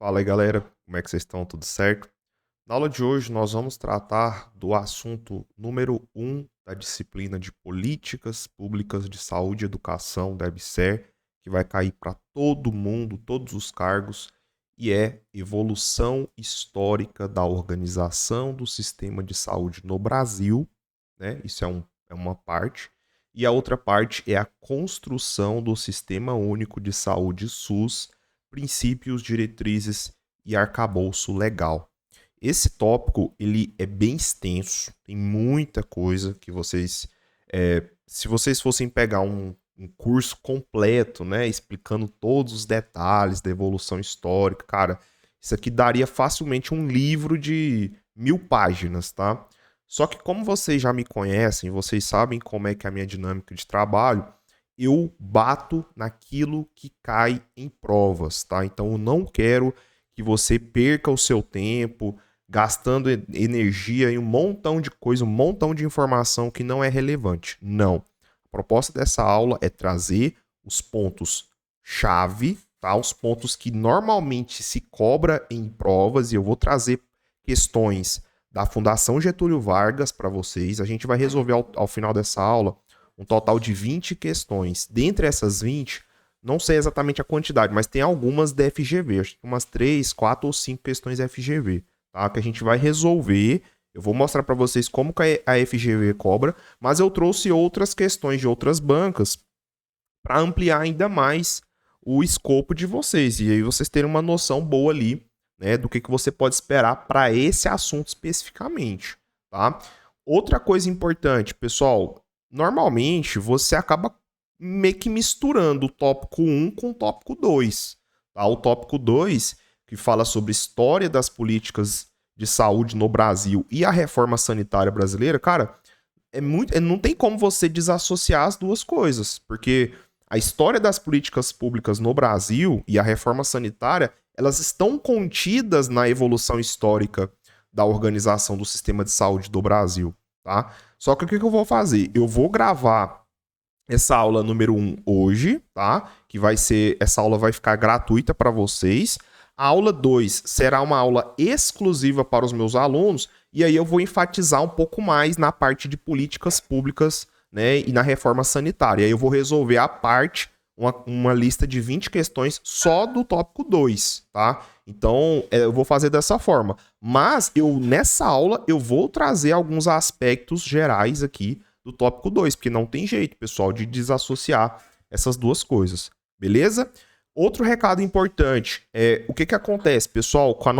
Fala aí, galera. Como é que vocês estão? Tudo certo? Na aula de hoje, nós vamos tratar do assunto número um da disciplina de Políticas Públicas de Saúde e Educação da EBSER, que vai cair para todo mundo, todos os cargos, e é evolução histórica da organização do sistema de saúde no Brasil, né? Isso é uma parte. E a outra parte é a construção do Sistema Único de Saúde SUS, princípios, diretrizes e arcabouço legal. Esse tópico ele é bem extenso, tem muita coisa que se vocês fossem pegar um curso completo, né, explicando todos os detalhes da evolução histórica, cara, isso aqui daria facilmente um livro de 1000 páginas, tá? Só que como vocês já me conhecem, vocês sabem como é que é a minha dinâmica de trabalho, eu bato naquilo que cai em provas, tá? Então eu não quero que você perca o seu tempo gastando energia em um montão de coisa, um montão de informação que não é relevante. Não. A proposta dessa aula é trazer os pontos chave, tá? Os pontos que normalmente se cobra em provas, e eu vou trazer questões da Fundação Getúlio Vargas para vocês. A gente vai resolver ao final dessa aula um total de 20 questões. Dentre essas 20, não sei exatamente a quantidade, mas tem algumas da FGV. Acho que umas 3, 4 ou 5 questões da FGV, tá? Que a gente vai resolver. Eu vou mostrar para vocês como que a FGV cobra, mas eu trouxe outras questões de outras bancas para ampliar ainda mais o escopo de vocês. E aí vocês terem uma noção boa ali, né, do que você pode esperar para esse assunto especificamente, tá? Outra coisa importante, pessoal, normalmente você acaba meio que misturando o tópico 1 com o tópico 2. Tá? O tópico 2, que fala sobre história das políticas de saúde no Brasil e a reforma sanitária brasileira, cara, não tem como você desassociar as duas coisas, porque a história das políticas públicas no Brasil e a reforma sanitária, elas estão contidas na evolução histórica da organização do sistema de saúde do Brasil, tá? Só que o que eu vou fazer? Eu vou gravar essa aula número 1 hoje, tá? Essa aula vai ficar gratuita para vocês. A aula 2 será uma aula exclusiva para os meus alunos, e aí eu vou enfatizar um pouco mais na parte de políticas públicas, né, e na reforma sanitária. Aí eu vou resolver a parte, uma lista de 20 questões só do tópico 2, tá? Então, eu vou fazer dessa forma. Mas nessa aula eu vou trazer alguns aspectos gerais aqui do tópico 2, porque não tem jeito, pessoal, de desassociar essas duas coisas, beleza? Outro recado importante é o que acontece, pessoal, com o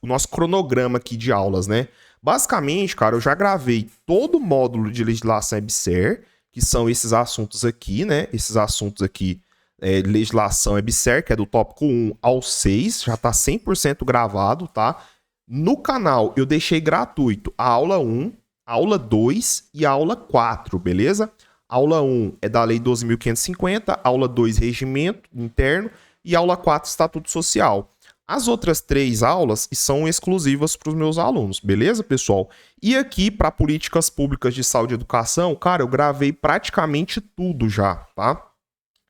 nosso cronograma aqui de aulas, né? Basicamente, cara, eu já gravei todo o módulo de legislação EBSER, que são esses assuntos aqui, né? Esses assuntos aqui, legislação EBSER, que é do tópico 1 ao 6, já tá 100% gravado, tá? No canal, eu deixei gratuito a aula 1, a aula 2 e a aula 4, beleza? Aula 1 é da Lei 12.550, aula 2, Regimento Interno, e aula 4, Estatuto Social. As outras 3 aulas são exclusivas para os meus alunos, beleza, pessoal? E aqui, para políticas públicas de saúde e educação, cara, eu gravei praticamente tudo já, tá?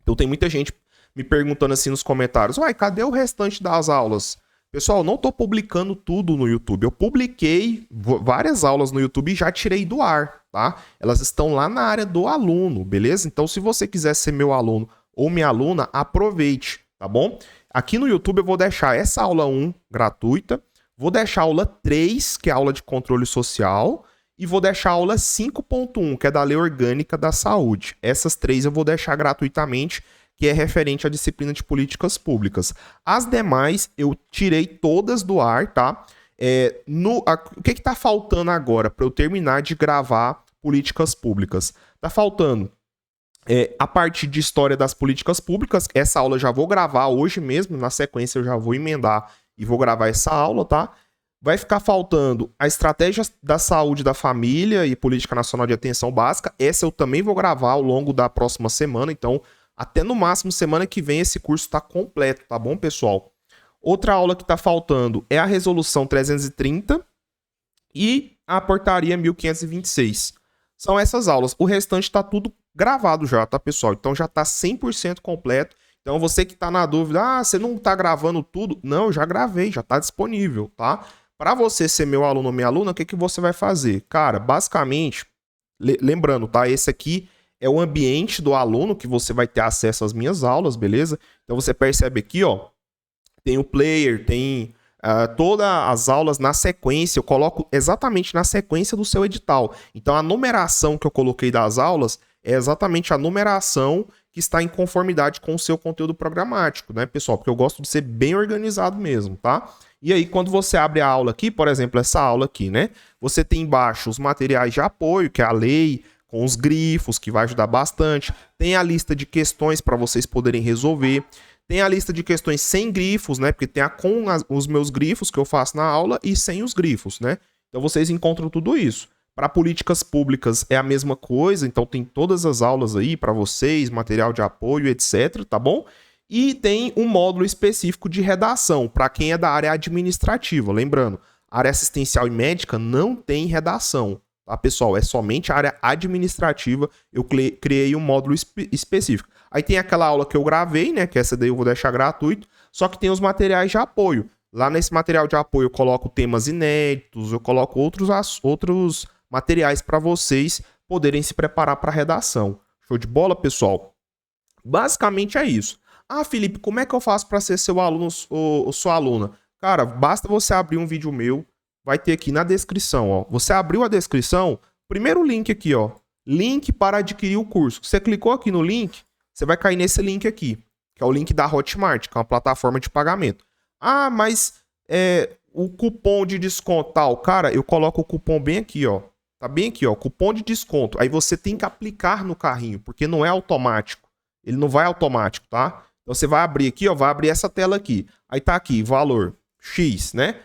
Então tem muita gente me perguntando assim nos comentários, uai, cadê o restante das aulas? Pessoal, não estou publicando tudo no YouTube. Eu publiquei várias aulas no YouTube e já tirei do ar, tá? Elas estão lá na área do aluno, beleza? Então, se você quiser ser meu aluno ou minha aluna, aproveite, tá bom? Aqui no YouTube eu vou deixar essa aula 1 gratuita, vou deixar a aula 3, que é a aula de controle social, e vou deixar a aula 5.1, que é da Lei Orgânica da Saúde. Essas 3 eu vou deixar gratuitamente, que é referente à disciplina de políticas públicas. As demais, eu tirei todas do ar, tá? O que está faltando agora para eu terminar de gravar políticas públicas? Tá faltando a parte de história das políticas públicas. Essa aula eu já vou gravar hoje mesmo, na sequência eu já vou emendar e vou gravar essa aula, tá? Vai ficar faltando a estratégia da saúde da família e política nacional de atenção básica. Essa eu também vou gravar ao longo da próxima semana, então até no máximo semana que vem esse curso está completo, tá bom, pessoal? Outra aula que está faltando é a resolução 330 e a portaria 1526. São essas aulas. O restante está tudo gravado já, tá, pessoal? Então já está 100% completo. Então, você que está na dúvida, você não está gravando tudo? Não, eu já gravei, já está disponível, tá? Para você ser meu aluno ou minha aluna, o que você vai fazer? Cara, basicamente, lembrando, tá? Esse aqui é o ambiente do aluno que você vai ter acesso às minhas aulas, beleza? Então, você percebe aqui, ó, tem o player, tem todas as aulas na sequência, eu coloco exatamente na sequência do seu edital. Então, a numeração que eu coloquei das aulas é exatamente a numeração que está em conformidade com o seu conteúdo programático, né, pessoal? Porque eu gosto de ser bem organizado mesmo, tá? E aí, quando você abre a aula aqui, por exemplo, essa aula aqui, né? Você tem embaixo os materiais de apoio, que é a lei, com os grifos, que vai ajudar bastante. Tem a lista de questões para vocês poderem resolver. Tem a lista de questões sem grifos, né? Porque tem os meus grifos que eu faço na aula e sem os grifos, né? Então vocês encontram tudo isso. Para políticas públicas é a mesma coisa, então tem todas as aulas aí para vocês, material de apoio, etc, tá bom? E tem um módulo específico de redação para quem é da área administrativa. Lembrando, área assistencial e médica não tem redação, tá, pessoal? É somente a área administrativa. Eu criei um módulo específico. Aí tem aquela aula que eu gravei, né? Que essa daí eu vou deixar gratuito. Só que tem os materiais de apoio. Lá nesse material de apoio eu coloco temas inéditos, eu coloco outros materiais para vocês poderem se preparar para a redação. Show de bola, pessoal? Basicamente é isso. Ah, Felipe, como é que eu faço para ser seu aluno ou sua aluna? Cara, basta você abrir um vídeo meu, vai ter aqui na descrição, ó. Você abriu a descrição, primeiro link aqui, ó. Link para adquirir o curso. Você clicou aqui no link, você vai cair nesse link aqui, que é o link da Hotmart, que é uma plataforma de pagamento. Ah, mas o cupom de desconto tal, cara, eu coloco o cupom bem aqui, ó. Tá bem aqui, ó, cupom de desconto. Aí você tem que aplicar no carrinho, porque não é automático. Ele não vai automático, tá? Então você vai abrir aqui, ó, vai abrir essa tela aqui. Aí tá aqui, valor X, né?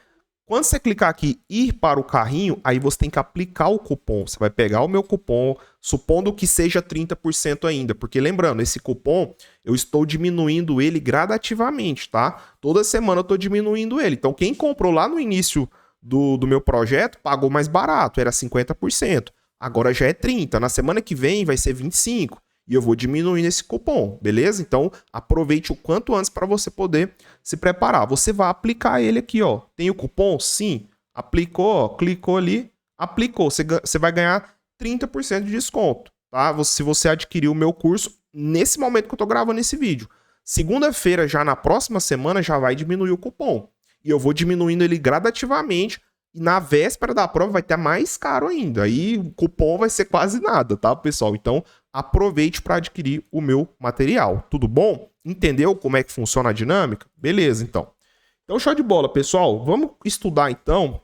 Quando você clicar aqui, ir para o carrinho, aí você tem que aplicar o cupom. Você vai pegar o meu cupom, supondo que seja 30% ainda. Porque lembrando, esse cupom, eu estou diminuindo ele gradativamente, tá? Toda semana eu estou diminuindo ele. Então quem comprou lá no início do meu projeto pagou mais barato, era 50%. Agora já é 30%. Na semana que vem vai ser 25%. E eu vou diminuindo esse cupom, beleza? Então, aproveite o quanto antes para você poder se preparar. Você vai aplicar ele aqui, ó. Tem o cupom? Sim. Aplicou, ó, clicou ali, aplicou. Você vai ganhar 30% de desconto, tá? Se você adquirir o meu curso nesse momento que eu tô gravando esse vídeo. Segunda-feira, já na próxima semana, já vai diminuir o cupom. E eu vou diminuindo ele gradativamente. E na véspera da prova vai ter mais caro ainda. Aí o cupom vai ser quase nada, tá, pessoal? Então, aproveite para adquirir o meu material. Tudo bom? Entendeu como é que funciona a dinâmica? Beleza, então. Então, show de bola, pessoal. Vamos estudar, então,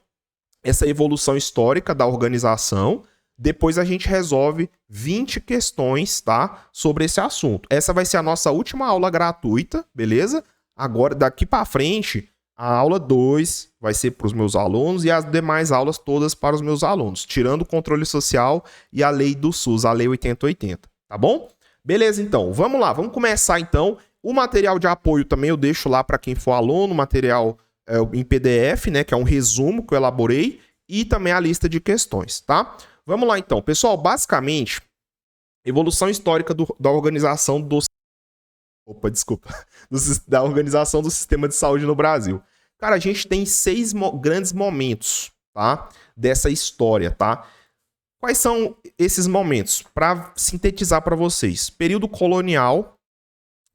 essa evolução histórica da organização. Depois a gente resolve 20 questões, tá, sobre esse assunto. Essa vai ser a nossa última aula gratuita, beleza? Agora, daqui para frente, a aula 2 vai ser para os meus alunos e as demais aulas todas para os meus alunos, tirando o controle social e a lei do SUS, a lei 8080, tá bom? Beleza, então, vamos lá, vamos começar então. O material de apoio também eu deixo lá para quem for aluno, material em PDF, né, que é um resumo que eu elaborei, e também a lista de questões, tá? Vamos lá então, pessoal, basicamente, evolução histórica da organização da organização do sistema de saúde no Brasil. Cara, a gente tem 6 grandes momentos, tá? Dessa história, tá? Quais são esses momentos? Para sintetizar para vocês. Período colonial.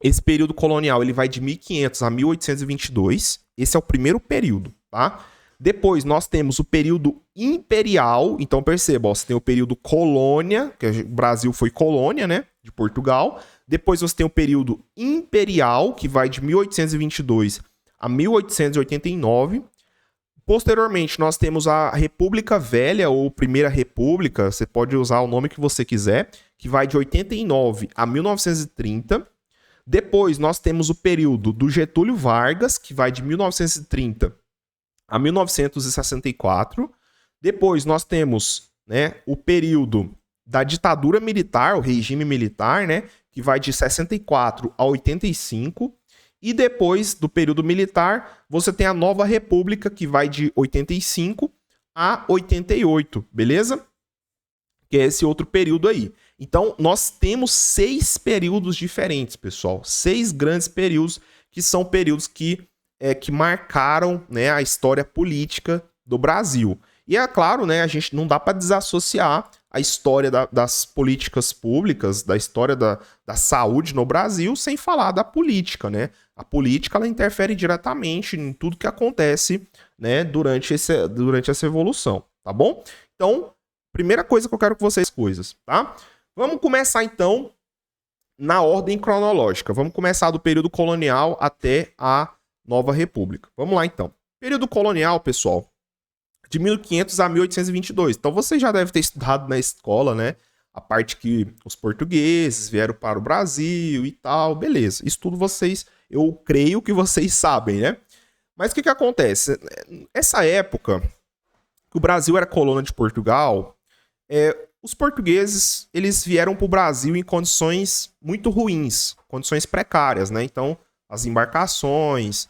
Esse período colonial ele vai de 1500 a 1822. Esse é o primeiro período, tá? Depois nós temos o período imperial. Então perceba, ó, você tem o período colônia, que o Brasil foi colônia, né? De Portugal. Depois você tem o período imperial, que vai de 1822 a 1889. Posteriormente, nós temos a República Velha, ou Primeira República, você pode usar o nome que você quiser, que vai de 89 a 1930. Depois, nós temos o período do Getúlio Vargas, que vai de 1930 a 1964. Depois, nós temos, né, o período da ditadura militar, o regime militar, né, que vai de 64 a 85. E depois do período militar, você tem a Nova República, que vai de 85 a 88, beleza? Que é esse outro período aí. Então, nós temos 6 períodos diferentes, pessoal. 6 grandes períodos que são períodos que marcaram, né, a história política do Brasil. E é claro, né, a gente não dá para desassociar a história das políticas públicas, da história da saúde no Brasil, sem falar da política, né? A política, ela interfere diretamente em tudo que acontece, né, durante essa evolução, tá bom? Então, primeira coisa que eu quero que vocês tá? Vamos começar, então, na ordem cronológica. Vamos começar do período colonial até a Nova República. Vamos lá, então. Período colonial, pessoal, de 1500 a 1822. Então, você já deve ter estudado na escola, né? A parte que os portugueses vieram para o Brasil e tal, beleza. Isso tudo eu creio que vocês sabem, né? Mas o que acontece? Essa época, que o Brasil era colônia de Portugal, os portugueses, eles vieram para o Brasil em condições muito ruins, condições precárias, né? Então, as embarcações,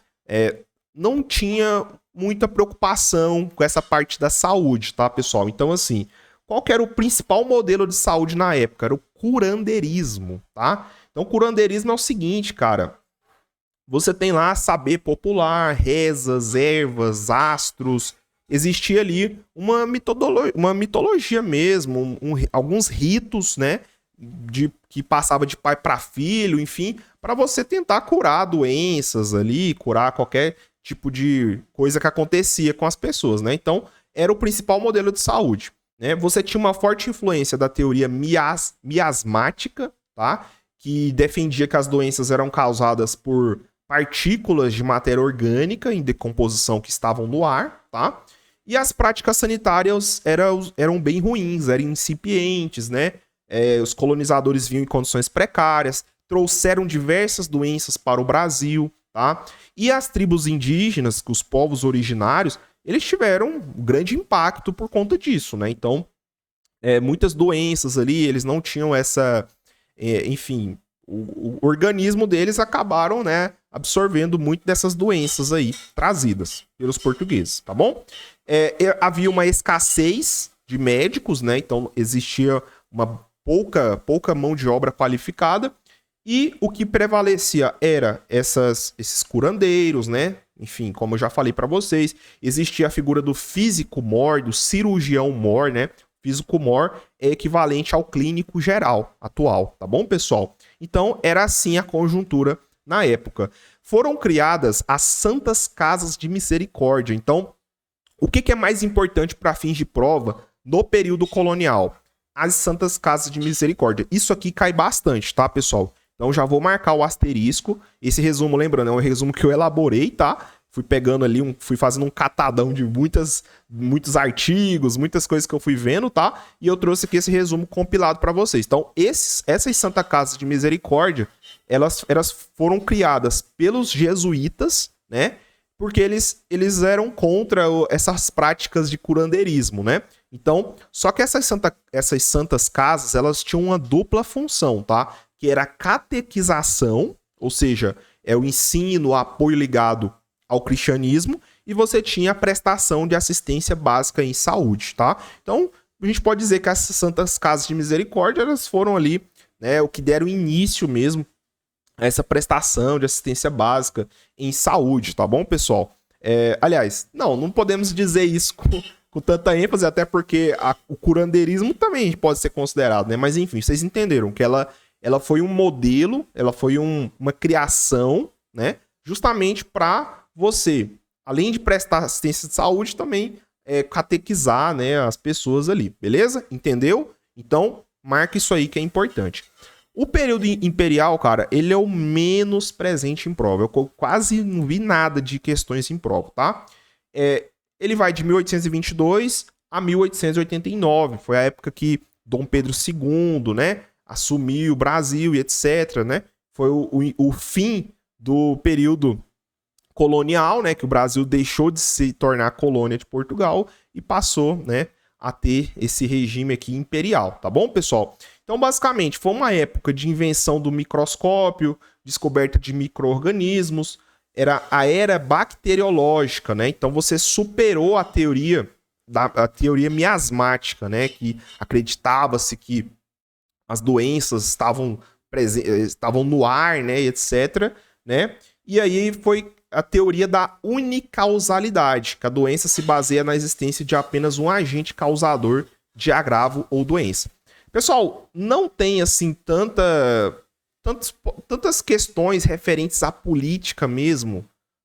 não tinha muita preocupação com essa parte da saúde, tá, pessoal? Então, assim, qual que era o principal modelo de saúde na época? Era o curandeirismo, tá? Então, o curandeirismo é o seguinte, cara. Você tem lá saber popular, rezas, ervas, astros. Existia ali uma mitologia mesmo, alguns ritos, né? Que passava de pai para filho, enfim, para você tentar curar doenças ali, curar qualquer tipo de coisa que acontecia com as pessoas, né? Então, era o principal modelo de saúde, né? Você tinha uma forte influência da teoria miasmática, tá? Que defendia que as doenças eram causadas por partículas de matéria orgânica em decomposição que estavam no ar, tá? E as práticas sanitárias eram bem ruins, eram incipientes, né? Os colonizadores vinham em condições precárias, trouxeram diversas doenças para o Brasil, tá? E as tribos indígenas, os povos originários, eles tiveram um grande impacto por conta disso, né? Então, muitas doenças ali, eles não tinham enfim, o organismo deles acabaram, né, absorvendo muito dessas doenças aí trazidas pelos portugueses, tá bom? Havia uma escassez de médicos, né? Então existia uma pouca mão de obra qualificada e o que prevalecia era esses curandeiros, né? Enfim, como eu já falei para vocês, existia a figura do físico-mor, do cirurgião-mor, né? Físico-mor é equivalente ao clínico geral atual, tá bom, pessoal? Então, era assim a conjuntura na época. Foram criadas as Santas Casas de Misericórdia. Então, o que é mais importante para fins de prova no período colonial? As Santas Casas de Misericórdia. Isso aqui cai bastante, tá, pessoal? Então, já vou marcar o asterisco. Esse resumo, lembrando, é um resumo que eu elaborei, tá? Fui pegando ali, fui fazendo um catadão de muitos artigos, muitas coisas que eu fui vendo, tá? E eu trouxe aqui esse resumo compilado para vocês. Então, essas Santa Casas de Misericórdia, elas foram criadas pelos jesuítas, né? Porque eles eram contra essas práticas de curandeirismo, né? Então, só que essas santas casas, elas tinham uma dupla função, tá? Que era a catequização, ou seja, o ensino, o apoio ligado ao cristianismo, e você tinha a prestação de assistência básica em saúde, tá? Então, a gente pode dizer que essas Santas Casas de Misericórdia, elas foram ali, né, o que deram início mesmo a essa prestação de assistência básica em saúde, tá bom, pessoal? Aliás, não podemos dizer isso com tanta ênfase, até porque o curandeirismo também pode ser considerado, né? Mas enfim, vocês entenderam que ela foi um modelo, ela foi uma criação, né? Justamente para você, além de prestar assistência de saúde, também catequizar, né, as pessoas ali, beleza? Entendeu? Então, marca isso aí que é importante. O período imperial, cara, ele é o menos presente em prova. Eu quase não vi nada de questões em prova, tá? Ele vai de 1822 a 1889. Foi a época que Dom Pedro II, né, assumiu o Brasil e etc, né? Foi o fim do período colonial, né, que o Brasil deixou de se tornar colônia de Portugal e passou, né, a ter esse regime aqui imperial, tá bom, pessoal? Então, basicamente, foi uma época de invenção do microscópio, descoberta de micro-organismos, era a era bacteriológica, né? Então, você superou a teoria miasmática, né, que acreditava-se que as doenças estavam no ar, né, etc, né? E aí foi a teoria da unicausalidade, que a doença se baseia na existência de apenas um agente causador de agravo ou doença. Pessoal, não tem assim tantas questões referentes à política mesmo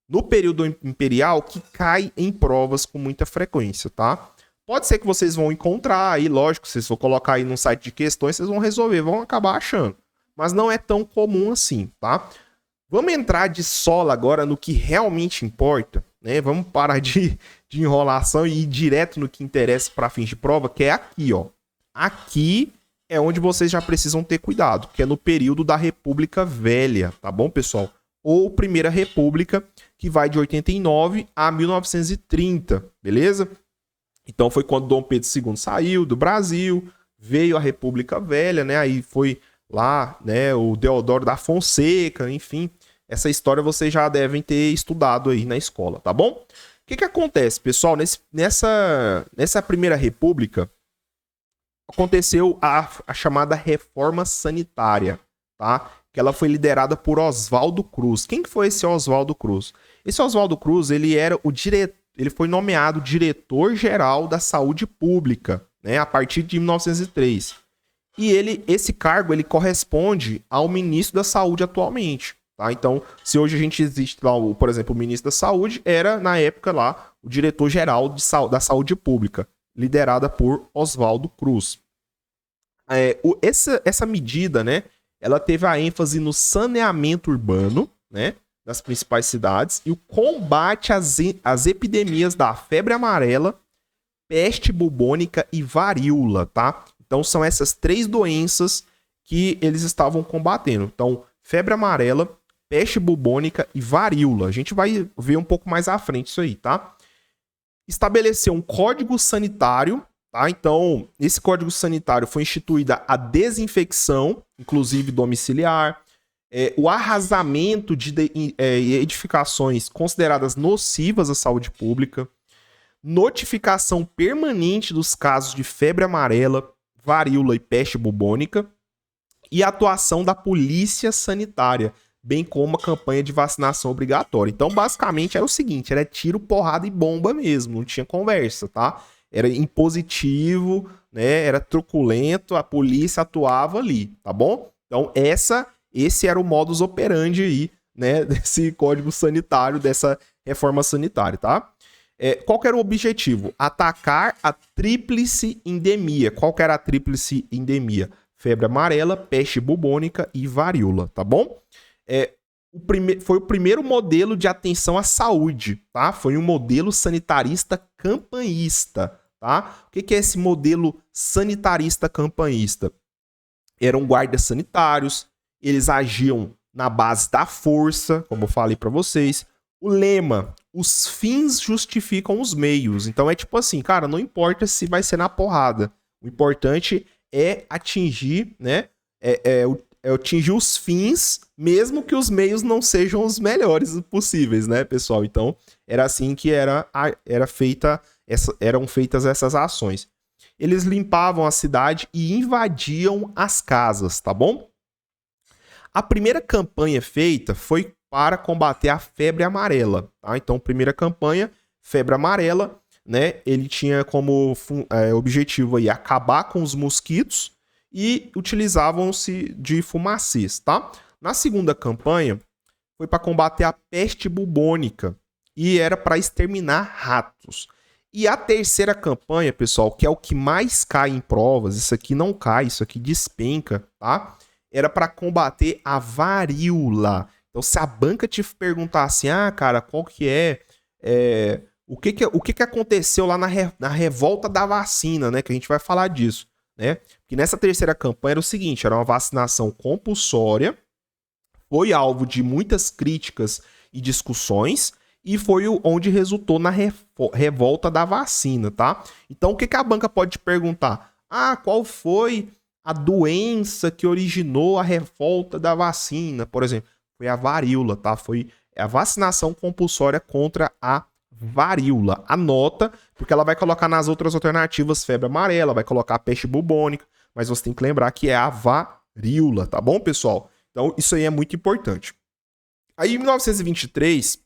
no período imperial que cai em provas com muita frequência, tá? Pode ser que vocês vão encontrar aí, lógico, se vocês for colocar aí num site de questões, vocês vão resolver, vão acabar achando. Mas não é tão comum assim, tá? Vamos entrar de sola agora no que realmente importa, né? Vamos parar de enrolação e ir direto no que interessa para fins de prova, que é aqui, ó. Aqui é onde vocês já precisam ter cuidado, que é no período da República Velha, tá bom, pessoal? Ou Primeira República, que vai de 89 a 1930, beleza? Então foi quando Dom Pedro II saiu do Brasil, veio a República Velha, né? Aí foi lá, né, o Deodoro da Fonseca, enfim. Essa história vocês já devem ter estudado aí na escola, tá bom? O que acontece, pessoal? Nessa Primeira República, aconteceu a chamada Reforma Sanitária, tá? Que ela foi liderada por Oswaldo Cruz. Quem que foi esse Oswaldo Cruz? Esse Oswaldo Cruz, ele foi nomeado diretor-geral da Saúde Pública, né, a partir de 1903. E esse cargo ele corresponde ao ministro da Saúde atualmente. Tá? Então, se hoje a gente existe lá, por exemplo, o ministro da Saúde, era na época lá o diretor-geral da Saúde Pública, liderada por Oswaldo Cruz. Essa medida, né, ela teve a ênfase no saneamento urbano, né, das principais cidades e o combate às epidemias da febre amarela, peste bubônica e varíola, tá? Então são essas 3 doenças que eles estavam combatendo. Então, febre amarela, peste bubônica e varíola. A gente vai ver um pouco mais à frente isso aí, tá? Estabeleceu um código sanitário, tá? Então, esse código sanitário foi instituída a desinfecção, inclusive domiciliar, o arrasamento de edificações consideradas nocivas à saúde pública, notificação permanente dos casos de febre amarela, varíola e peste bubônica, e atuação da polícia sanitária, bem como a campanha de vacinação obrigatória. Então, basicamente, era o seguinte, era tiro, porrada e bomba mesmo, não tinha conversa, tá? Era impositivo, né? Era truculento, a polícia atuava ali, tá bom? Então, esse era o modus operandi aí, né, desse código sanitário, dessa reforma sanitária, tá? Qual que era o objetivo? Atacar a tríplice endemia. Qual que era a tríplice endemia? Febre amarela, peste bubônica e varíola, tá bom? Foi o primeiro modelo de atenção à saúde, tá? Foi um modelo sanitarista campanhista, tá? O que é esse modelo sanitarista campanhista? Eram guardas sanitários, eles agiam na base da força, como eu falei para vocês. O lema, os fins justificam os meios. Então é tipo assim, cara, não importa se vai ser na porrada. O importante é atingir, né? Atingir os fins, mesmo que os meios não sejam os melhores possíveis, né, pessoal? Então era assim que eram feitas essas ações. Eles limpavam a cidade e invadiam as casas, tá bom? A primeira campanha feita foi para combater a febre amarela, tá? Então, primeira campanha, febre amarela, né? Ele tinha como objetivo aí acabar com os mosquitos e utilizavam-se de fumacês, tá? Na segunda campanha, foi para combater a peste bubônica e era para exterminar ratos. E a terceira campanha, pessoal, que é o que mais cai em provas, isso aqui não cai, isso aqui despenca, tá? Era para combater a varíola. Então, se a banca te perguntar assim, cara, qual que o que aconteceu lá na revolta da vacina, né? Que a gente vai falar disso, né? Porque nessa terceira campanha era o seguinte, era uma vacinação compulsória, foi alvo de muitas críticas e discussões, e foi onde resultou na revolta da vacina, tá? Então, o que a banca pode te perguntar? Qual foi a doença que originou a revolta da vacina, por exemplo? Foi a varíola, tá? Foi a vacinação compulsória contra a varíola. Anota, porque ela vai colocar nas outras alternativas febre amarela, vai colocar peste bubônica, mas você tem que lembrar que é a varíola, tá bom, pessoal? Então, isso aí é muito importante. Aí, em 1923,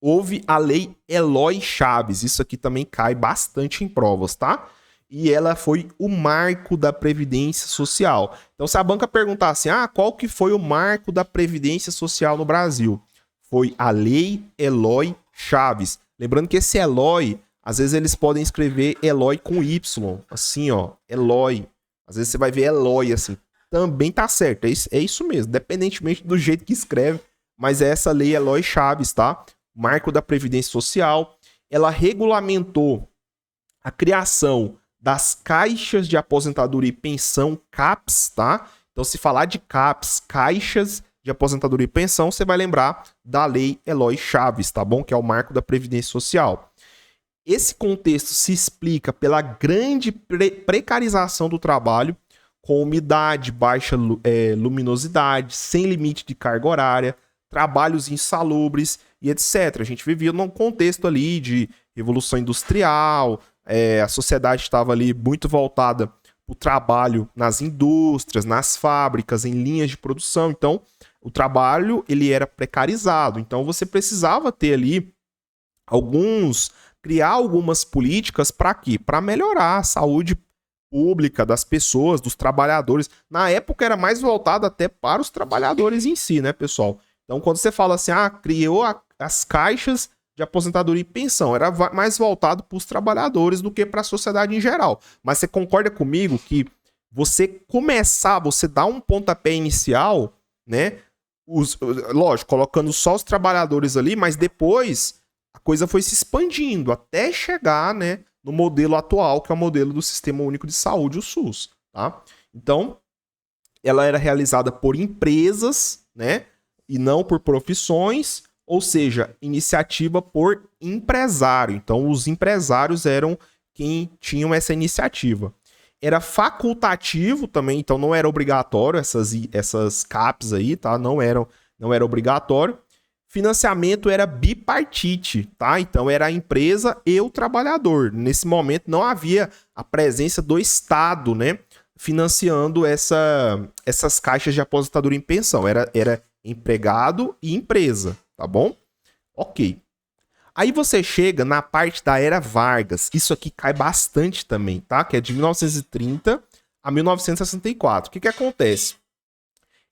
houve a Lei Eloy Chaves. Isso aqui também cai bastante em provas, tá? E ela foi o marco da Previdência Social. Então, se a banca perguntar assim, qual que foi o marco da Previdência Social no Brasil? Foi a Lei Eloy Chaves. Lembrando que esse Eloy, às vezes eles podem escrever Eloy com Y, assim, ó, Eloy. Às vezes você vai ver Eloy assim. Também tá certo, é isso mesmo, independentemente do jeito que escreve, mas é essa Lei Eloy Chaves, tá? Marco da Previdência Social. Ela regulamentou a criação das caixas de aposentadoria e pensão, CAPs, tá? Então, se falar de CAPs, caixas de aposentadoria e pensão, você vai lembrar da Lei Eloy Chaves, tá bom? Que é o marco da Previdência Social. Esse contexto se explica pela grande precarização do trabalho, com umidade, baixa luminosidade, sem limite de carga horária, trabalhos insalubres e etc. A gente vivia num contexto ali de revolução industrial, a sociedade estava ali muito voltada para o trabalho nas indústrias, nas fábricas, em linhas de produção. Então, o trabalho ele era precarizado. Então, você precisava ter ali criar algumas políticas para quê? Para melhorar a saúde pública das pessoas, dos trabalhadores. Na época era mais voltado até para os trabalhadores em si, né, pessoal? Então, quando você fala assim, criou as caixas de aposentadoria e pensão, era mais voltado para os trabalhadores do que para a sociedade em geral. Mas você concorda comigo que você dá um pontapé inicial, né? Lógico, colocando só os trabalhadores ali, mas depois a coisa foi se expandindo até chegar, né, no modelo atual, que é o modelo do Sistema Único de Saúde, o SUS, tá? Então, ela era realizada por empresas, né, e não por profissões, ou seja, iniciativa por empresário. Então, os empresários eram quem tinham essa iniciativa. Era facultativo também, então não era obrigatório essas CAPs aí, tá? Não era obrigatório. Financiamento era bipartite, tá? Então era a empresa e o trabalhador. Nesse momento não havia a presença do Estado, né? Financiando essas caixas de aposentadoria em pensão. Era empregado e empresa, tá bom? Ok. Aí você chega na parte da Era Vargas. Isso aqui cai bastante também, tá? Que é de 1930 a 1964. O que acontece?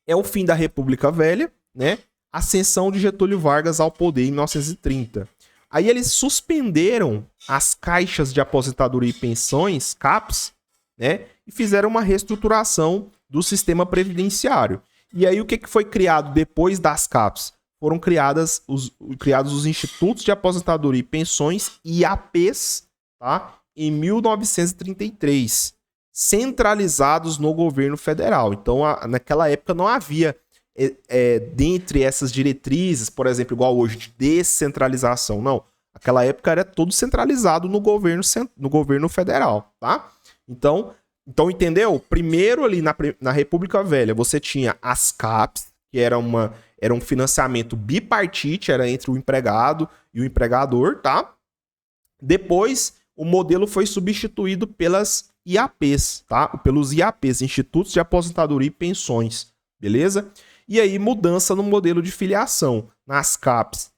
É o fim da República Velha, né? Ascensão de Getúlio Vargas ao poder em 1930. Aí eles suspenderam as caixas de aposentadoria e pensões, CAPs, né? E fizeram uma reestruturação do sistema previdenciário. E aí o que foi criado depois das CAPs? Foram criados os Institutos de Aposentadoria e Pensões, IAPs, tá? Em 1933, centralizados no governo federal. Então, naquela época não havia dentre essas diretrizes, por exemplo, igual hoje, de descentralização, não. Naquela época era tudo centralizado no governo federal, tá? Então entendeu? Primeiro ali na República Velha, você tinha as CAPs, que era um financiamento bipartite, era entre o empregado e o empregador, tá? Depois, o modelo foi substituído pelas IAPs, tá? Pelos IAPs, Institutos de Aposentadoria e Pensões, beleza? E aí, mudança no modelo de filiação. Nas CAPs,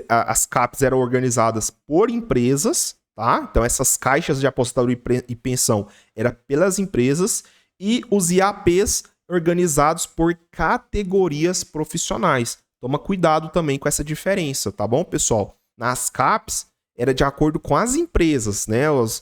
as CAPs eram organizadas por empresas, tá? Então, essas caixas de aposentadoria e pensão eram pelas empresas, e os IAPs organizados por categorias profissionais. Toma cuidado também com essa diferença, tá bom, pessoal? Nas CAPs, era de acordo com as empresas, né? Os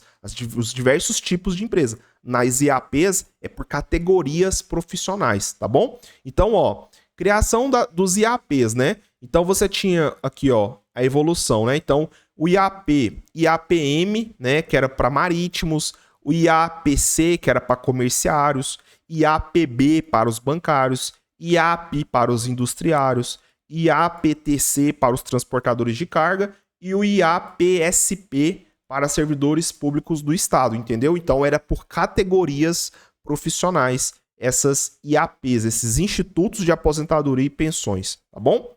diversos tipos de empresa. Nas IAPs, é por categorias profissionais, tá bom? Então, criação dos IAPs, né? Então, você tinha aqui, a evolução, né? Então, o IAPM, né? Que era para marítimos, o IAPC, que era para comerciários, IAPB para os bancários, IAP para os industriários, IAPTC para os transportadores de carga e o IAPSP para servidores públicos do Estado, entendeu? Então era por categorias profissionais essas IAPs, esses institutos de aposentadoria e pensões, tá bom?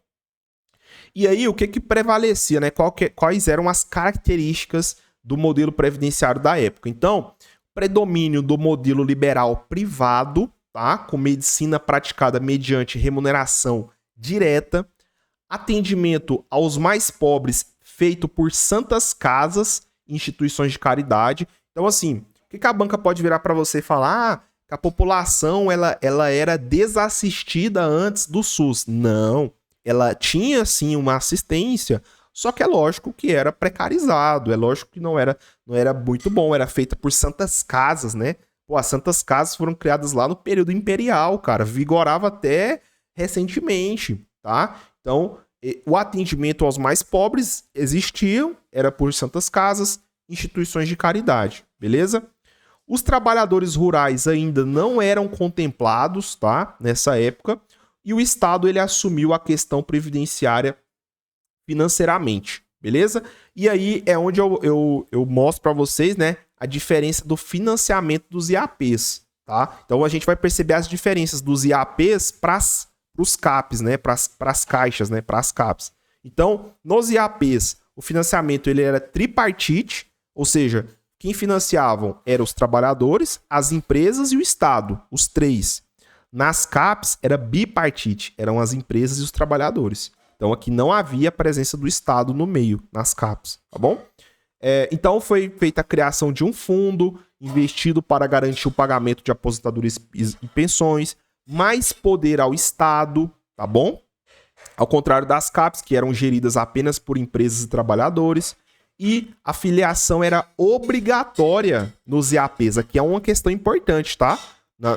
E aí o que prevalecia, né? Quais eram as características do modelo previdenciário da época? Então, predomínio do modelo liberal privado, tá? Com medicina praticada mediante remuneração direta, atendimento aos mais pobres feito por santas casas, instituições de caridade. Então, assim, o que a banca pode virar para você e falar? Ah, que a população ela era desassistida antes do SUS. Não, ela tinha sim uma assistência, só que é lógico que era precarizado, é lógico que não era muito bom, era feita por santas casas, né? Pô, as santas casas foram criadas lá no período imperial, cara, vigorava até recentemente, tá? Então, o atendimento aos mais pobres existiam, era por santas casas, instituições de caridade, beleza? Os trabalhadores rurais ainda não eram contemplados, tá? Nessa época, e o Estado ele assumiu a questão previdenciária financeiramente, beleza? E aí é onde eu mostro para vocês, né, a diferença do financiamento dos IAPs, tá? Então a gente vai perceber as diferenças dos IAPs para os CAPs, né, para as caixas, né, para as CAPs. Então, nos IAPs, o financiamento ele era tripartite, ou seja, quem financiavam eram os trabalhadores, as empresas e o Estado, os três. Nas CAPs era bipartite, eram as empresas e os trabalhadores. Então aqui não havia a presença do Estado no meio, nas CAPs, tá bom? Então foi feita a criação de um fundo investido para garantir o pagamento de aposentadorias e pensões, mais poder ao Estado, tá bom? Ao contrário das CAPs, que eram geridas apenas por empresas e trabalhadores, e a filiação era obrigatória nos IAPs. Aqui é uma questão importante, tá?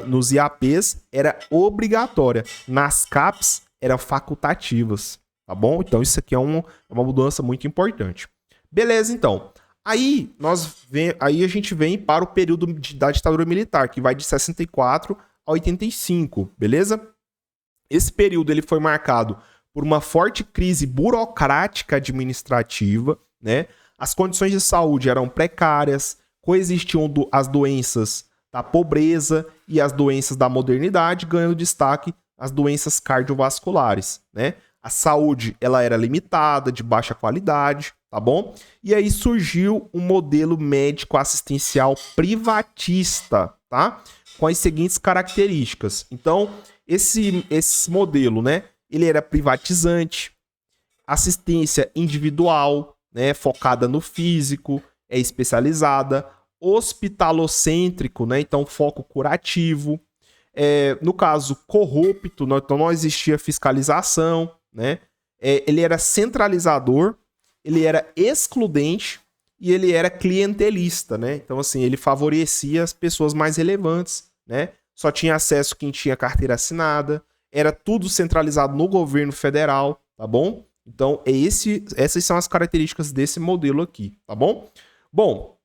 Nos IAPs era obrigatória, nas CAPs eram facultativas, tá bom? Então isso aqui é uma mudança muito importante. Beleza, então. Aí a gente vem para o período da ditadura militar, que vai de 64 a 85, beleza? Esse período ele foi marcado por uma forte crise burocrática administrativa, né? As condições de saúde eram precárias, coexistiam as doenças da pobreza e as doenças da modernidade, ganhando destaque as doenças cardiovasculares, né? A saúde ela era limitada, de baixa qualidade, tá bom? E aí surgiu um modelo médico assistencial privatista, tá? Com as seguintes características. Então, esse modelo, né? Ele era privatizante, assistência individual, né? Focada no físico, é especializada, hospitalocêntrico, né? Então, foco curativo. No caso, corrupto, então não existia fiscalização, né? Ele era centralizador, ele era excludente e ele era clientelista, né? Então, assim, ele favorecia as pessoas mais relevantes, né? Só tinha acesso quem tinha carteira assinada, era tudo centralizado no governo federal, tá bom? Então, essas são as características desse modelo aqui, tá bom? Bom,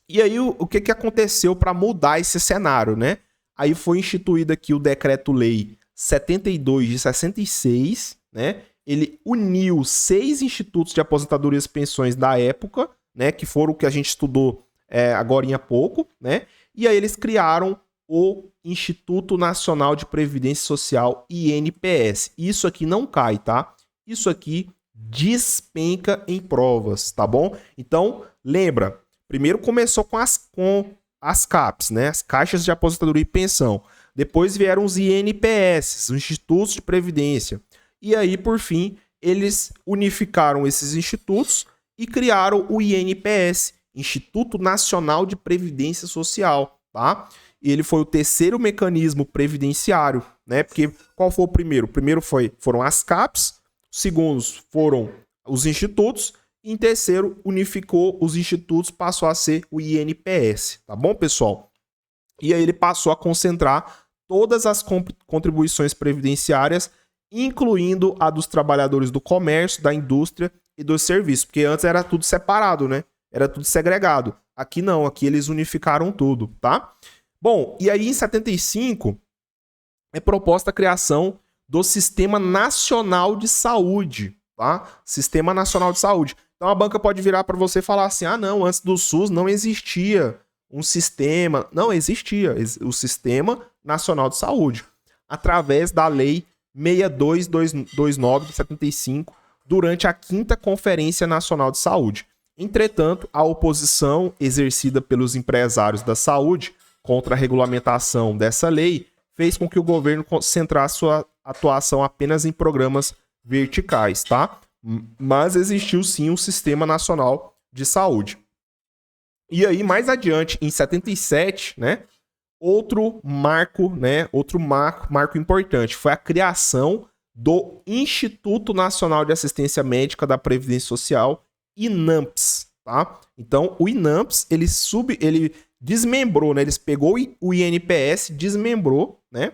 e aí o que aconteceu para mudar esse cenário, né? Aí foi instituído aqui o Decreto-Lei 72 de 66, né? Ele uniu 6 institutos de aposentadorias e pensões da época, né? Que foram o que a gente estudou agora há pouco, né? E aí eles criaram o Instituto Nacional de Previdência Social, INPS. Isso aqui não cai, tá? Isso aqui despenca em provas, tá bom? Então, lembra, primeiro começou com as CAPs, né? As caixas de aposentadoria e pensão. Depois vieram os INPS, os Institutos de Previdência. E aí, por fim, eles unificaram esses institutos e criaram o INPS, Instituto Nacional de Previdência Social, tá? E ele foi o terceiro mecanismo previdenciário, né? Porque qual foi o primeiro? O primeiro foram as CAPs, os segundos foram os institutos, e em terceiro unificou os institutos, passou a ser o INPS, tá bom, pessoal? E aí ele passou a concentrar todas as contribuições previdenciárias, incluindo a dos trabalhadores do comércio, da indústria e dos serviços, porque antes era tudo separado, né? Era tudo segregado. Aqui não, aqui eles unificaram tudo, tá? Bom, e aí em 75 é proposta a criação do Sistema Nacional de Saúde, tá? Sistema Nacional de Saúde. Então a banca pode virar para você e falar assim, ah não, antes do SUS não existia um sistema, não existia o Sistema Nacional de Saúde, através da Lei 6229 de 75, durante a 5ª Conferência Nacional de Saúde. Entretanto, a oposição exercida pelos empresários da saúde contra a regulamentação dessa lei fez com que o governo concentrasse sua atuação apenas em programas verticais, tá? Mas existiu sim um Sistema Nacional de Saúde. E aí, mais adiante, em 77, né, outro marco importante foi a criação do Instituto Nacional de Assistência Médica da Previdência Social, INAMPS, tá? Então, o INAMPS, ele desmembrou, né? Eles pegou o INPS, desmembrou, né?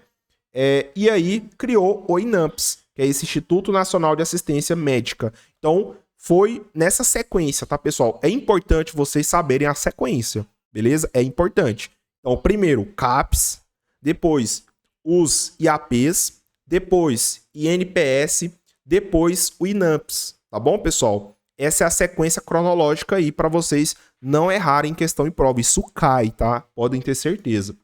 E aí criou o INAMPS, que é esse Instituto Nacional de Assistência Médica. Então, foi nessa sequência, tá, pessoal? É importante vocês saberem a sequência, beleza? É importante. Então, primeiro, CAPS, depois os IAPs, depois INPS, depois o INAMPS, tá bom, pessoal? Essa é a sequência cronológica aí para vocês não errarem em questão em prova. Isso cai, tá? Podem ter certeza.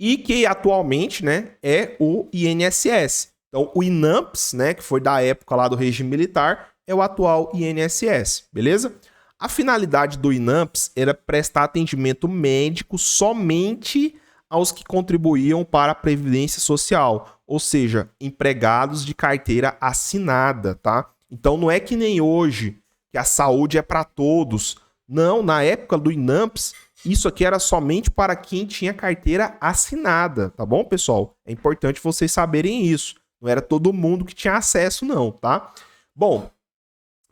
E que atualmente, né, é o INSS. Então, o INAMPS, né, que foi da época lá do regime militar, é o atual INSS, beleza? A finalidade do INAMPS era prestar atendimento médico somente aos que contribuíam para a Previdência Social, ou seja, empregados de carteira assinada, tá? Então não é que nem hoje, que a saúde é para todos. Não, na época do INAMPS, isso aqui era somente para quem tinha carteira assinada, tá bom, pessoal? É importante vocês saberem isso. Não era todo mundo que tinha acesso, não, tá? Bom,